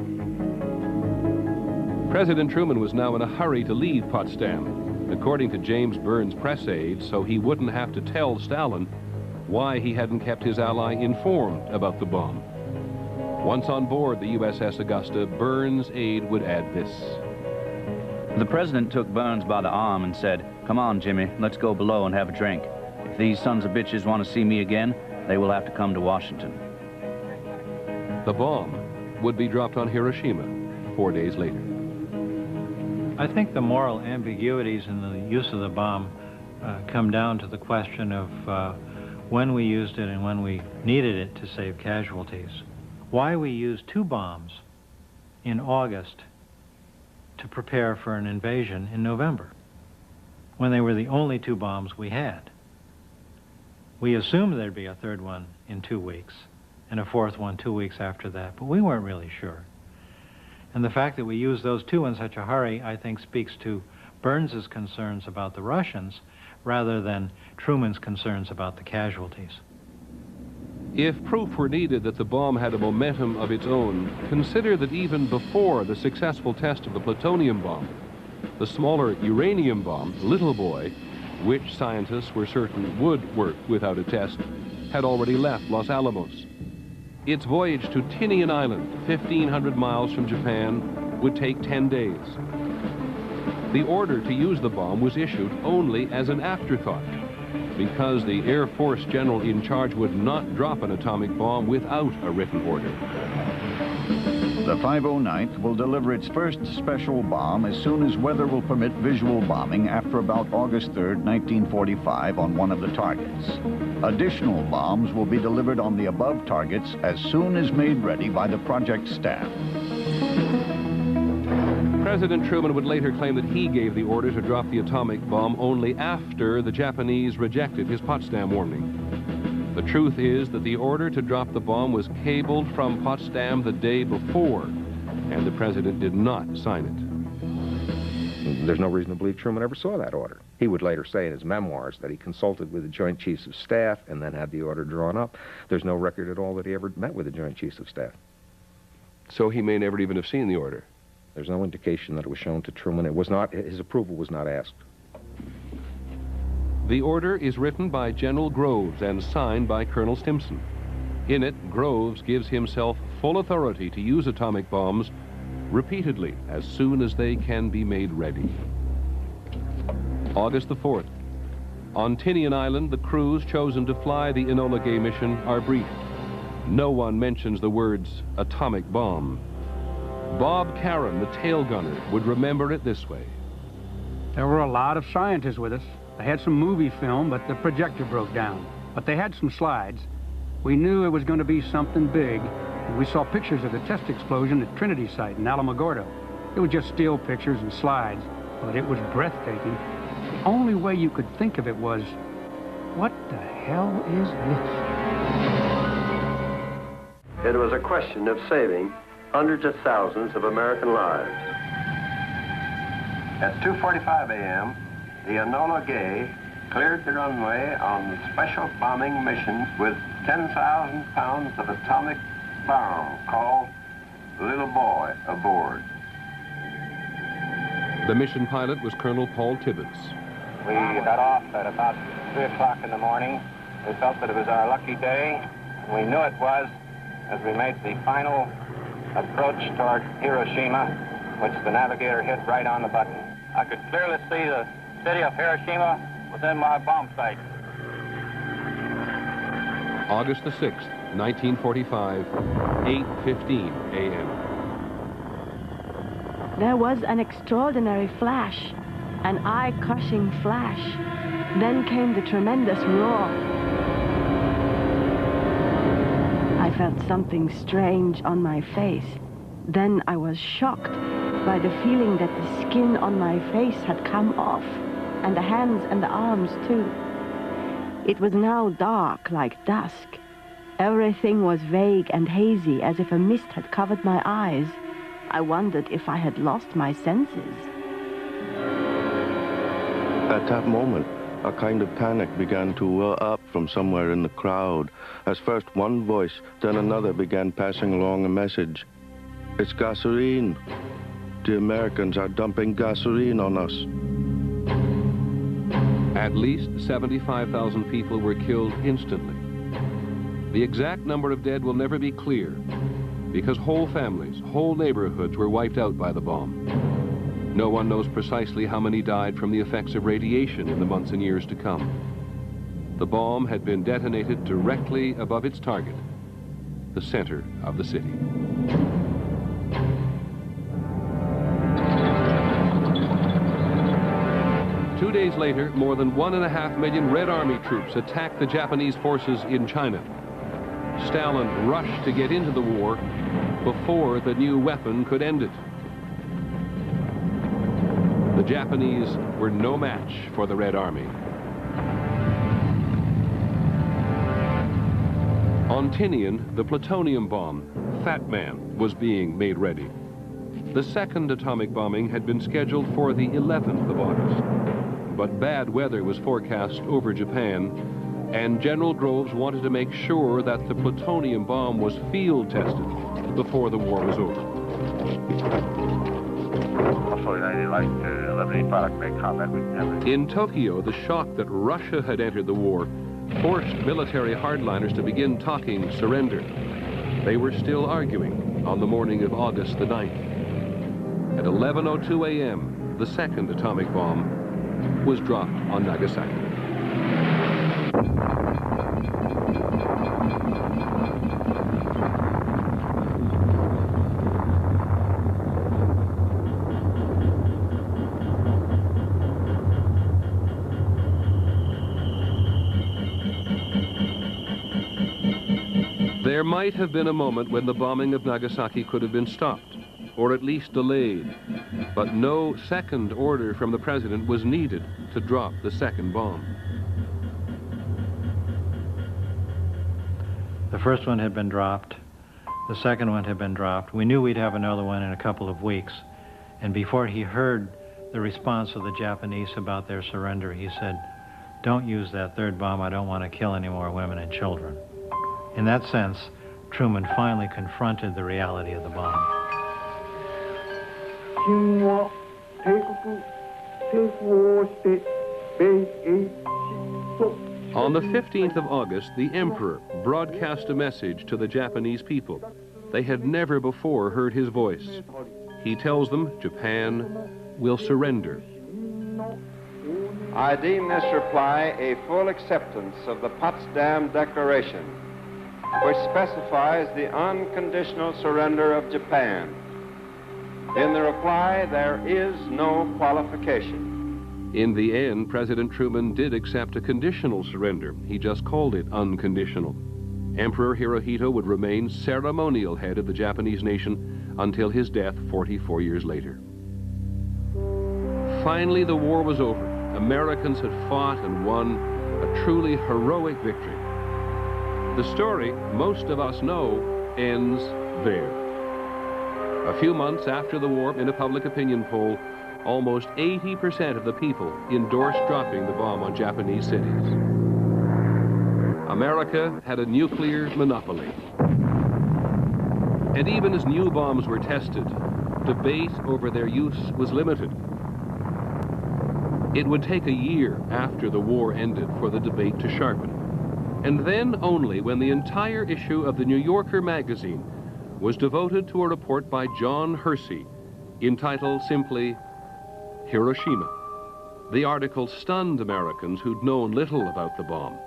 President Truman was now in a hurry to leave Potsdam, according to James Burns' press aide, so he wouldn't have to tell Stalin why he hadn't kept his ally informed about the bomb. Once on board the USS Augusta, Burns' aide would add this. The president took Burns by the arm and said, "Come on, Jimmy, let's go below and have a drink. If these sons of bitches want to see me again, they will have to come to Washington." The bomb would be dropped on Hiroshima 4 days later. I think the moral ambiguities in the use of the bomb come down to the question of when we used it and when we needed it to save casualties. Why we used 2 bombs in August to prepare for an invasion in November, when they were the only 2 bombs we had. We assumed there'd be a 3rd one in 2 weeks and a 4th one 2 weeks after that, but we weren't really sure. And the fact that we used those 2 in such a hurry, I think, speaks to Burns's concerns about the Russians rather than Truman's concerns about the casualties. If proof were needed that the bomb had a momentum of its own, consider that even before the successful test of the plutonium bomb, the smaller uranium bomb, Little Boy, which scientists were certain would work without a test, had already left Los Alamos. Its voyage to Tinian Island, 1,500 miles from Japan, would take 10 days. The order to use the bomb was issued only as an afterthought, because the Air Force general in charge would not drop an atomic bomb without a written order. The 509th will deliver its first special bomb as soon as weather will permit visual bombing after about August 3rd, 1945 on one of the targets. Additional bombs will be delivered on the above targets as soon as made ready by the project staff. President Truman would later claim that he gave the order to drop the atomic bomb only after the Japanese rejected his Potsdam warning. The truth is that the order to drop the bomb was cabled from Potsdam the day before, and the president did not sign it. There's no reason to believe Truman ever saw that order. He would later say in his memoirs that he consulted with the Joint Chiefs of Staff and then had the order drawn up. There's no record at all that he ever met with the Joint Chiefs of Staff. So he may never even have seen the order? There's no indication that it was shown to Truman. It was not, his approval was not asked. The order is written by General Groves and signed by Colonel Stimson. In it, Groves gives himself full authority to use atomic bombs repeatedly as soon as they can be made ready. August the 4th. On Tinian Island, the crews chosen to fly the Enola Gay mission are briefed. No one mentions the words atomic bomb. Bob Caron, the tail gunner, would remember it this way. There were a lot of scientists with us. They had some movie film, but the projector broke down. But they had some slides. We knew it was going to be something big. And we saw pictures of the test explosion at Trinity site in Alamogordo. It was just still pictures and slides, but it was breathtaking. The only way you could think of it was, what the hell is this? It was a question of saving hundreds of thousands of American lives. At 2:45 a.m., the Enola Gay cleared the runway on special bombing mission with 10,000 pounds of atomic bomb called Little Boy aboard. The mission pilot was Colonel Paul Tibbets. We got off at about 3 o'clock in the morning. We felt that it was our lucky day. We knew it was as we made the final approach toward Hiroshima, which the navigator hit right on the button. I could clearly see the city of Hiroshima within my bomb sight. August the 6th, 1945, 8:15 a.m. There was an extraordinary flash, an eye-crushing flash. Then came the tremendous roar. I felt something strange on my face. Then I was shocked by the feeling that the skin on my face had come off, and the hands and the arms too. It was now dark like dusk. Everything was vague and hazy, as if a mist had covered my eyes. I wondered if I had lost my senses. At that moment, a kind of panic began to well up from somewhere in the crowd, as first one voice, then another began passing along a message. It's gasoline. The Americans are dumping gasoline on us. At least 75,000 people were killed instantly. The exact number of dead will never be clear, because whole families, whole neighborhoods were wiped out by the bomb. No one knows precisely how many died from the effects of radiation in the months and years to come. The bomb had been detonated directly above its target, the center of the city. Two days later, more than 1.5 million Red Army troops attacked the Japanese forces in China. Stalin rushed to get into the war before the new weapon could end it. The Japanese were no match for the Red Army. On Tinian, the plutonium bomb, Fat Man, was being made ready. The second atomic bombing had been scheduled for the 11th of August. But bad weather was forecast over Japan, and General Groves wanted to make sure that the plutonium bomb was field tested before the war was over. In Tokyo, the shock that Russia had entered the war forced military hardliners to begin talking surrender. They were still arguing on the morning of August the 9th. At 11:02 a.m., the second atomic bomb was dropped on Nagasaki. There might have been a moment when the bombing of Nagasaki could have been stopped, or at least delayed, but no second order from the president was needed to drop the second bomb. The first one had been dropped. The second one had been dropped. We knew we'd have another one in a couple of weeks. And before he heard the response of the Japanese about their surrender, he said, "Don't use that third bomb. I don't want to kill any more women and children." In that sense, Truman finally confronted the reality of the bomb. On the 15th of August, the Emperor broadcast a message to the Japanese people. They had never before heard his voice. He tells them Japan will surrender. I deem this reply a full acceptance of the Potsdam Declaration, which specifies the unconditional surrender of Japan. In the reply, there is no qualification. In the end, President Truman did accept a conditional surrender. He just called it unconditional. Emperor Hirohito would remain ceremonial head of the Japanese nation until his death 44 years later. Finally, the war was over. Americans had fought and won a truly heroic victory. The story most of us know ends there. A few months after the war, in a public opinion poll, almost 80% of the people endorsed dropping the bomb on Japanese cities. America had a nuclear monopoly. And even as new bombs were tested, debate over their use was limited. It would take a year after the war ended for the debate to sharpen. And then only when the entire issue of the New Yorker magazine was devoted to a report by John Hersey entitled simply, Hiroshima. The article stunned Americans who'd known little about the bomb.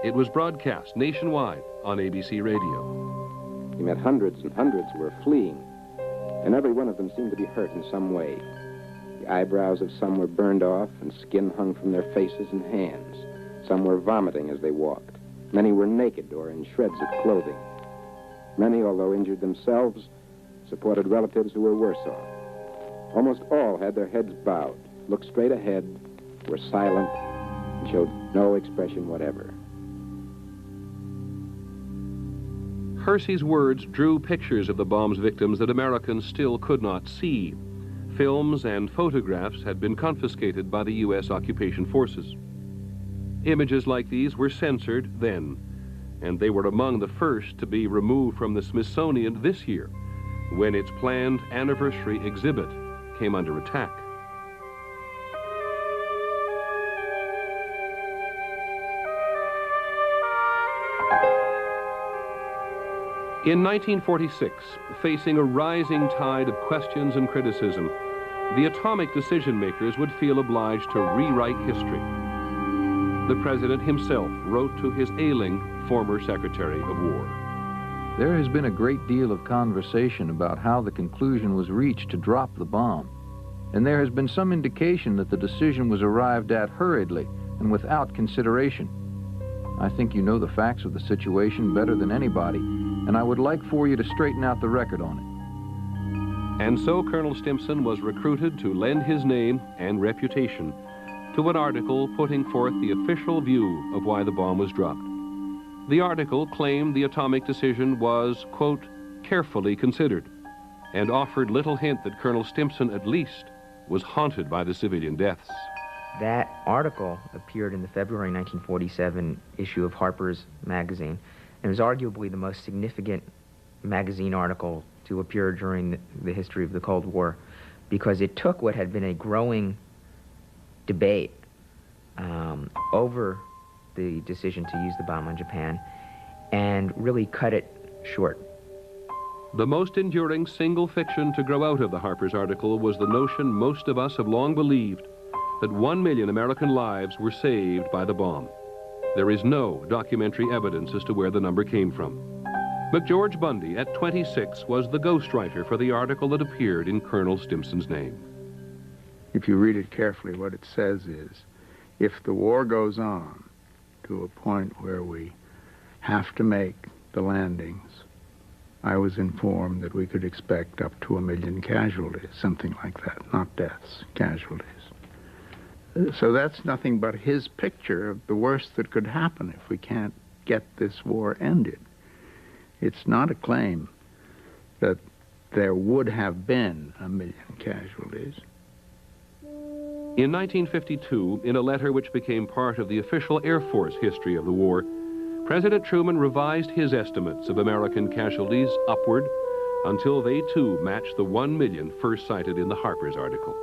It was broadcast nationwide on ABC radio. He met hundreds and hundreds who were fleeing, and every one of them seemed to be hurt in some way. The eyebrows of some were burned off, and skin hung from their faces and hands. Some were vomiting as they walked. Many were naked or in shreds of clothing. Many, although injured themselves, supported relatives who were worse off. Almost all had their heads bowed, looked straight ahead, were silent, and showed no expression whatever. Hersey's words drew pictures of the bomb's victims that Americans still could not see. Films and photographs had been confiscated by the U.S. occupation forces. Images like these were censored then, and they were among the first to be removed from the Smithsonian this year, when its planned anniversary exhibit came under attack. In 1946, facing a rising tide of questions and criticism, the atomic decision makers would feel obliged to rewrite history. The president himself wrote to his ailing former Secretary of War. There has been a great deal of conversation about how the conclusion was reached to drop the bomb, and there has been some indication that the decision was arrived at hurriedly and without consideration. I think you know the facts of the situation better than anybody, and I would like for you to straighten out the record on it. And so Colonel Stimson was recruited to lend his name and reputation to an article putting forth the official view of why the bomb was dropped. The article claimed the atomic decision was, quote, carefully considered, and offered little hint that Colonel Stimson, at least, was haunted by the civilian deaths. That article appeared in the February 1947 issue of Harper's Magazine, and was arguably the most significant magazine article to appear during the history of the Cold War, because it took what had been a growing debate over the decision to use the bomb on Japan and really cut it short. The most enduring single fiction to grow out of the Harper's article was the notion most of us have long believed, that 1 million American lives were saved by the bomb. There is no documentary evidence as to where the number came from. McGeorge Bundy, at 26, was the ghostwriter for the article that appeared in Colonel Stimson's name. If you read it carefully, what it says is, if the war goes on to a point where we have to make the landings, I was informed that we could expect up to 1 million casualties, something like that, not deaths, casualties. So that's nothing but his picture of the worst that could happen if we can't get this war ended. It's not a claim that there would have been 1 million casualties. In 1952, in a letter which became part of the official Air Force history of the war, President Truman revised his estimates of American casualties upward until they too matched the 1 million first cited in the Harper's article.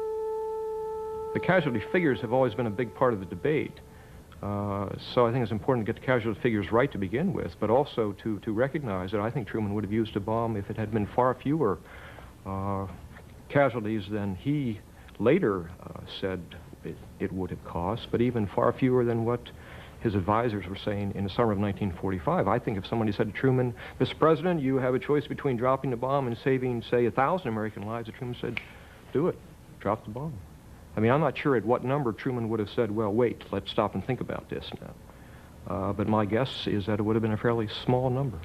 The casualty figures have always been a big part of the debate. So I think it's important to get the casualty figures right to begin with, but also to recognize that I think Truman would have used a bomb if it had been far fewer casualties than he later said it would have cost, but even far fewer than what his advisors were saying in the summer of 1945. I think if somebody said to Truman, Mr. President, you have a choice between dropping the bomb and saving, say, 1,000 American lives, that Truman said, do it, drop the bomb. I mean, I'm not sure at what number Truman would have said, well, wait, let's stop and think about this now. But my guess is that it would have been a fairly small number.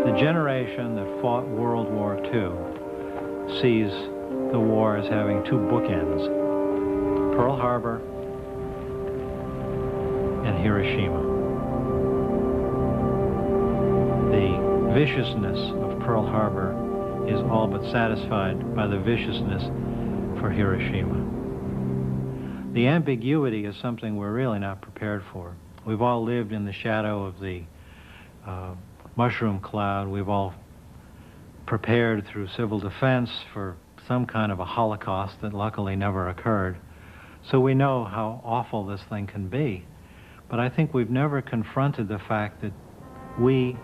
The generation that fought World War II sees the war as having two bookends, Pearl Harbor and Hiroshima. The viciousness of Pearl Harbor is all but satisfied by the viciousness for Hiroshima. The ambiguity is something we're really not prepared for. We've all lived in the shadow of the mushroom cloud. We've all prepared through civil defense for some kind of a Holocaust that luckily never occurred. So we know how awful this thing can be. But I think we've never confronted the fact that we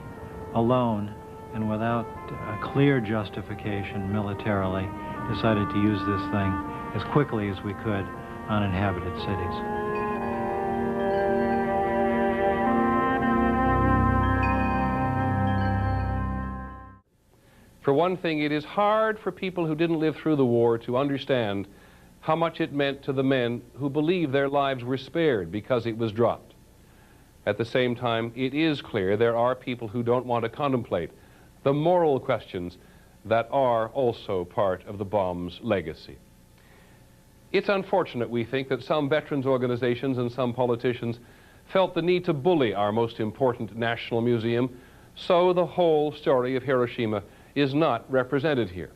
alone and without a clear justification militarily decided to use this thing as quickly as we could on inhabited cities. For one thing, it is hard for people who didn't live through the war to understand how much it meant to the men who believed their lives were spared because it was dropped. At the same time, it is clear there are people who don't want to contemplate the moral questions that are also part of the bomb's legacy. It's unfortunate, we think, that some veterans organizations and some politicians felt the need to bully our most important national museum, so the whole story of Hiroshima is not represented here.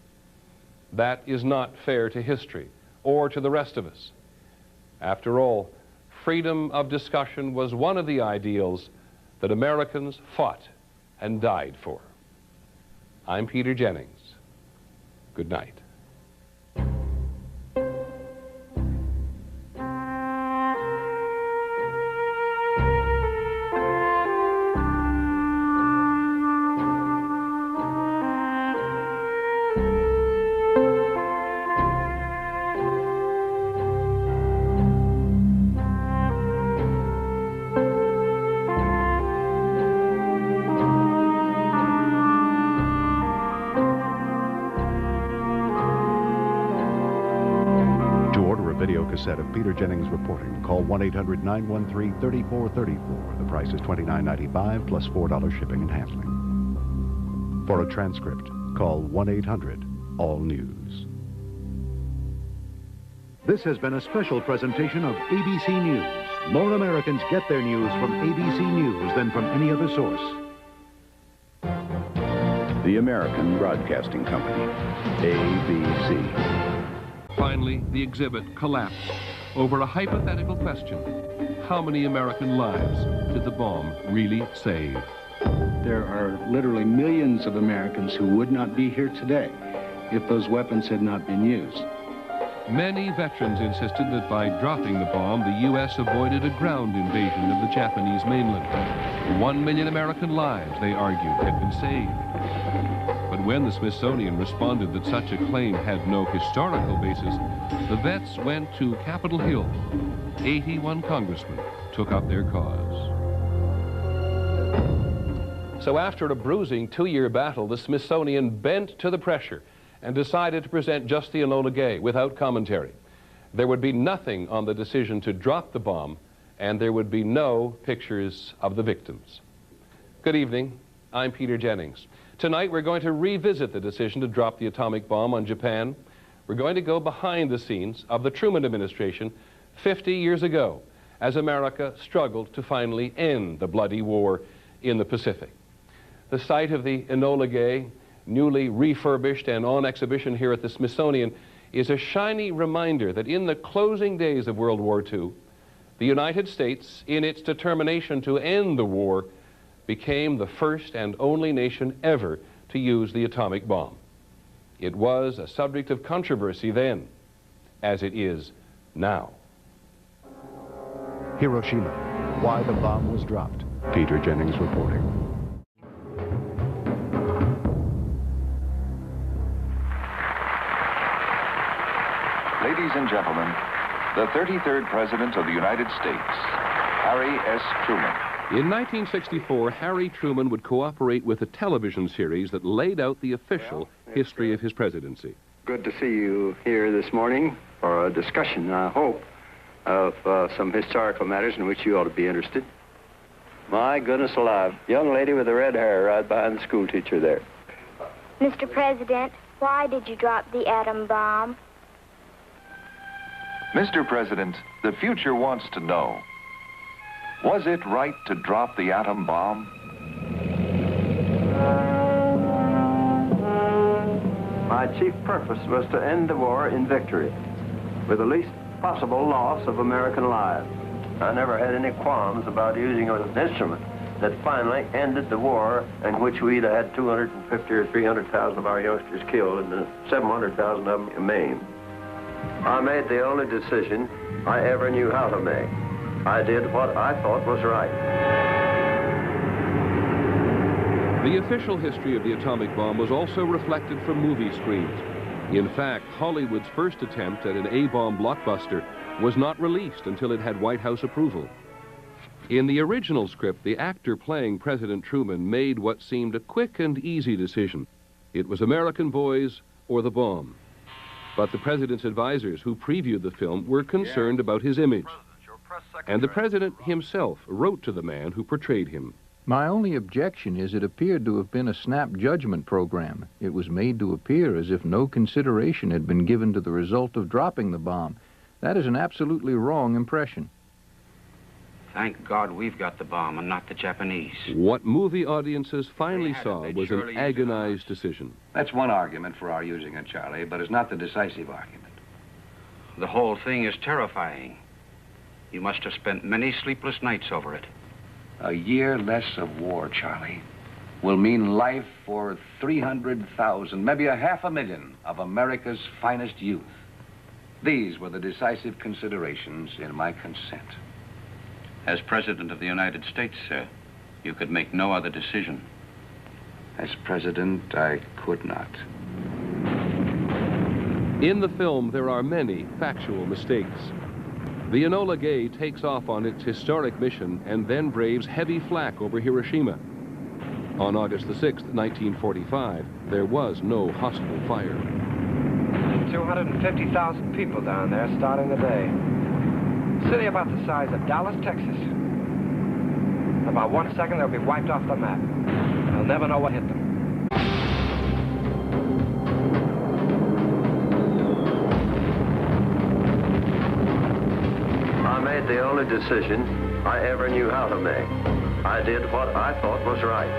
That is not fair to history or to the rest of us. After all, freedom of discussion was one of the ideals that Americans fought and died for. I'm Peter Jennings. Good night. Cassette of Peter Jennings reporting. Call 1-800-913-3434. The price is $29.95 plus $4 shipping and handling. For a transcript, call 1-800-ALL-NEWS. This has been a special presentation of ABC News. More Americans get their news from ABC News than from any other source. The American Broadcasting Company, ABC. Finally, the exhibit collapsed over a hypothetical question. How many American lives did the bomb really save? There are literally millions of Americans who would not be here today if those weapons had not been used. Many veterans insisted that by dropping the bomb, the U.S. avoided a ground invasion of the Japanese mainland. 1 million American lives, they argued, had been saved. But when the Smithsonian responded that such a claim had no historical basis, the vets went to Capitol Hill. 81 congressmen took up their cause. So after a bruising 2-year battle, the Smithsonian bent to the pressure and decided to present just the Enola Gay without commentary. There would be nothing on the decision to drop the bomb, and there would be no pictures of the victims. Good evening. I'm Peter Jennings. Tonight we're going to revisit the decision to drop the atomic bomb on Japan. We're going to go behind the scenes of the Truman administration 50 years ago as America struggled to finally end the bloody war in the Pacific. The site of the Enola Gay, newly refurbished and on exhibition here at the Smithsonian, is a shiny reminder that in the closing days of World War II, the United States, in its determination to end the war, became the first and only nation ever to use the atomic bomb. It was a subject of controversy then, as it is now. Hiroshima, why the bomb was dropped. Peter Jennings reporting. Ladies and gentlemen, the 33rd President of the United States, Harry S. Truman. In 1964, Harry Truman would cooperate with a television series that laid out the official history of his presidency. Good to see you here this morning for a discussion, I hope, of some historical matters in which you ought to be interested. My goodness alive, young lady with the red hair right behind the school teacher there. Mr. President, why did you drop the atom bomb? Mr. President, the future wants to know, was it right to drop the atom bomb? My chief purpose was to end the war in victory, with the least possible loss of American lives. I never had any qualms about using an instrument that finally ended the war in which we'd had 250 or 300,000 of our youngsters killed and 700,000 of them maimed. I made the only decision I ever knew how to make. I did what I thought was right. The official history of the atomic bomb was also reflected from movie screens. In fact, Hollywood's first attempt at an A-bomb blockbuster was not released until it had White House approval. In the original script, the actor playing President Truman made what seemed a quick and easy decision. It was American boys or the bomb. But the president's advisors who previewed the film were concerned about his image. And the president himself wrote to the man who portrayed him. My only objection is it appeared to have been a snap judgment program. It was made to appear as if no consideration had been given to the result of dropping the bomb. That is an absolutely wrong impression. Thank God we've got the bomb and not the Japanese. What movie audiences finally saw was an agonized decision. That's one argument for our using it, Charlie, but it's not the decisive argument. The whole thing is terrifying. You must have spent many sleepless nights over it. A year less of war, Charlie, will mean life for 300,000, maybe 500,000 of America's finest youth. These were the decisive considerations in my consent. As President of the United States, sir, you could make no other decision. As President, I could not. In the film, there are many factual mistakes. The Enola Gay takes off on its historic mission and then braves heavy flak over Hiroshima. On August the 6th, 1945, there was no hostile fire. 250,000 people down there starting the day. City about the size of Dallas, Texas. In about 1 second, they'll be wiped off the map. They'll never know what hit them. I made the only decision I ever knew how to make. I did what I thought was right.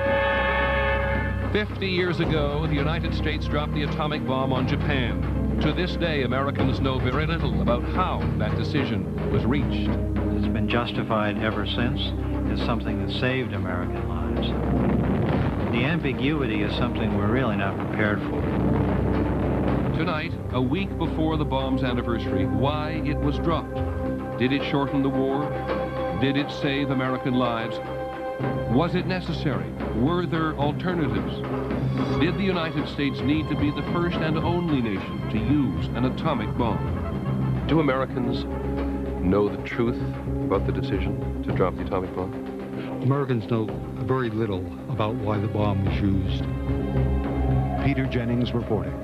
50 years ago, the United States dropped the atomic bomb on Japan. To this day, Americans know very little about how that decision was reached. It's been justified ever since as something that saved American lives. The ambiguity is something we're really not prepared for. Tonight, a week before the bomb's anniversary, why it was dropped. Did it shorten the war? Did it save American lives? Was it necessary? Were there alternatives? Did the United States need to be the first and only nation to use an atomic bomb? Do Americans know the truth about the decision to drop the atomic bomb? Americans know very little about why the bomb was used. Peter Jennings reporting.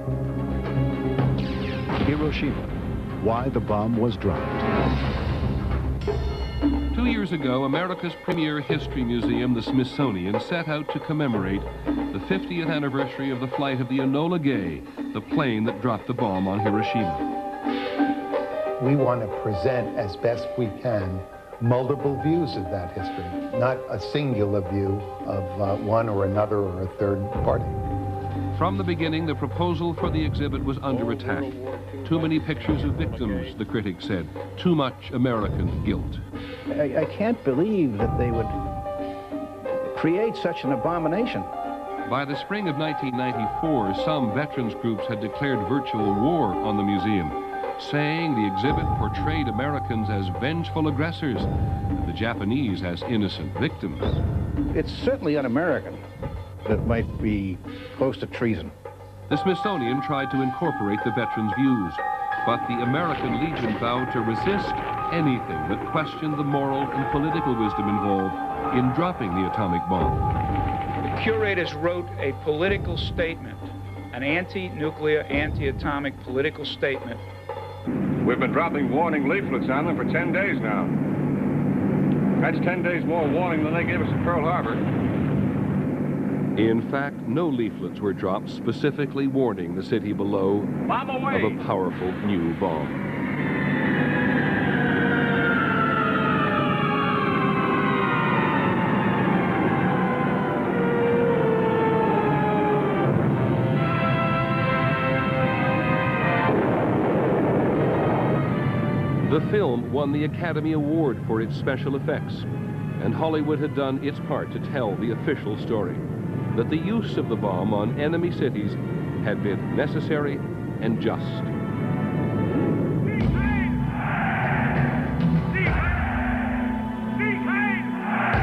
Hiroshima, why the bomb was dropped. 2 years ago, America's premier history museum, the Smithsonian, set out to commemorate the 50th anniversary of the flight of the Enola Gay, the plane that dropped the bomb on Hiroshima. We want to present as best we can multiple views of that history, not a singular view of one or another or a third party. From the beginning, the proposal for the exhibit was under attack. Too many pictures of victims, the critics said. Too much American guilt. I can't believe that they would create such an abomination. By the spring of 1994, some veterans groups had declared virtual war on the museum, saying the exhibit portrayed Americans as vengeful aggressors and the Japanese as innocent victims. It's certainly un-American. That might be close to treason. The Smithsonian tried to incorporate the veterans' views, but the American Legion vowed to resist anything that questioned the moral and political wisdom involved in dropping the atomic bomb. The curators wrote a political statement, an anti-nuclear, anti-atomic political statement. We've been dropping warning leaflets on them for 10 days now. That's 10 days more warning than they gave us at Pearl Harbor. In fact, no leaflets were dropped specifically warning the city below of a powerful new bomb. The film won the Academy Award for its special effects, and Hollywood had done its part to tell the official story, that the use of the bomb on enemy cities had been necessary and just.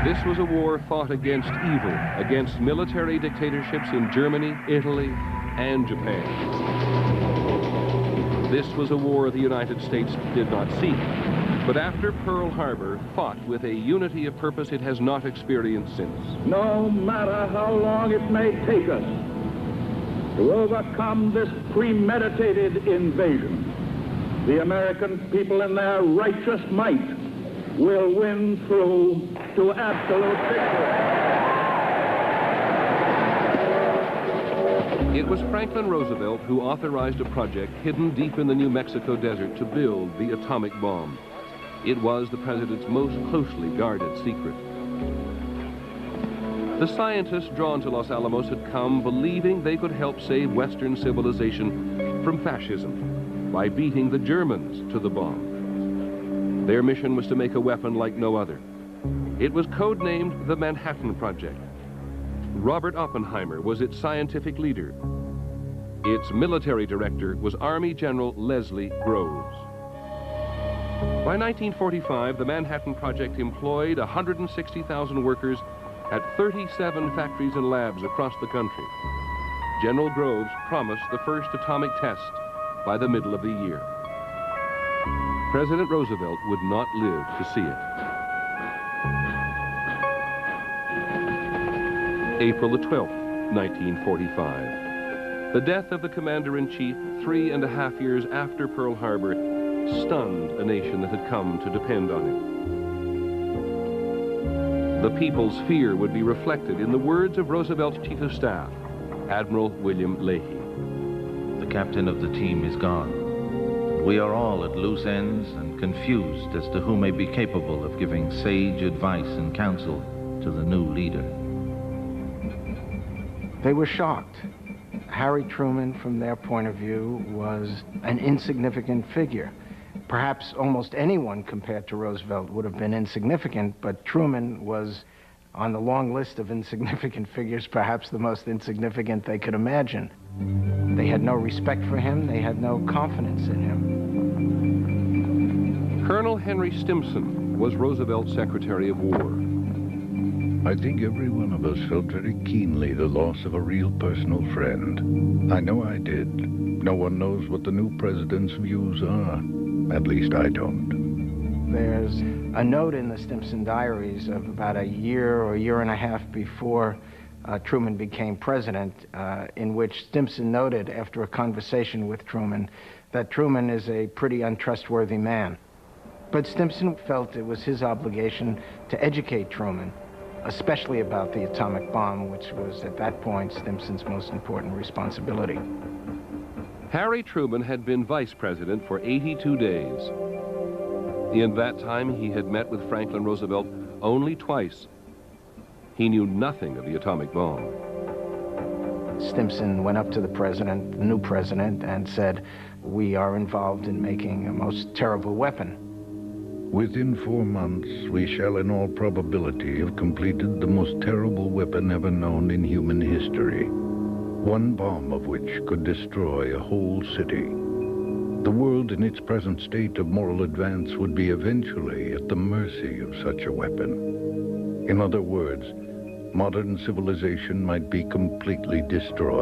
This was a war fought against evil, against military dictatorships in Germany, Italy, and Japan. This was a war the United States did not seek, but after Pearl Harbor, fought with a unity of purpose it has not experienced since. No matter how long it may take us to overcome this premeditated invasion, the American people in their righteous might will win through to absolute victory. It was Franklin Roosevelt who authorized a project hidden deep in the New Mexico desert to build the atomic bomb. It was the president's most closely guarded secret. The scientists drawn to Los Alamos had come believing they could help save Western civilization from fascism by beating the Germans to the bomb. Their mission was to make a weapon like no other. It was codenamed the Manhattan Project. Robert Oppenheimer was its scientific leader. Its military director was Army General Leslie Groves. By 1945, the Manhattan Project employed 160,000 workers at 37 factories and labs across the country. General Groves promised the first atomic test by the middle of the year. President Roosevelt would not live to see it. April the 12th, 1945. The death of the commander-in-chief 3.5 years after Pearl Harbor stunned a nation that had come to depend on it. The people's fear would be reflected in the words of Roosevelt's chief of staff, Admiral William Leahy. The captain of the team is gone. We are all at loose ends and confused as to who may be capable of giving sage advice and counsel to the new leader. They were shocked. Harry Truman, from their point of view, was an insignificant figure. Perhaps almost anyone compared to Roosevelt would have been insignificant, but Truman was on the long list of insignificant figures, perhaps the most insignificant they could imagine. They had no respect for him. They had no confidence in him. Colonel Henry Stimson was Roosevelt's Secretary of War. I think every one of us felt very keenly the loss of a real personal friend. I know I did. No one knows what the new president's views are. At least I don't. There's a note in the Stimson diaries of about a year or year and a half before Truman became president, in which Stimson noted, after a conversation with Truman, that Truman is a pretty untrustworthy man. But Stimson felt it was his obligation to educate Truman, especially about the atomic bomb, which was, at that point, Stimson's most important responsibility. Harry Truman had been vice president for 82 days. In that time, he had met with Franklin Roosevelt only twice. He knew nothing of the atomic bomb. Stimson went up to the president, the new president, and said, "We are involved in making a most terrible weapon." Within 4 months, we shall in all probability have completed the most terrible weapon ever known in human history. One bomb of which could destroy a whole city. The world in its present state of moral advance would be eventually at the mercy of such a weapon. In other words, modern civilization might be completely destroyed.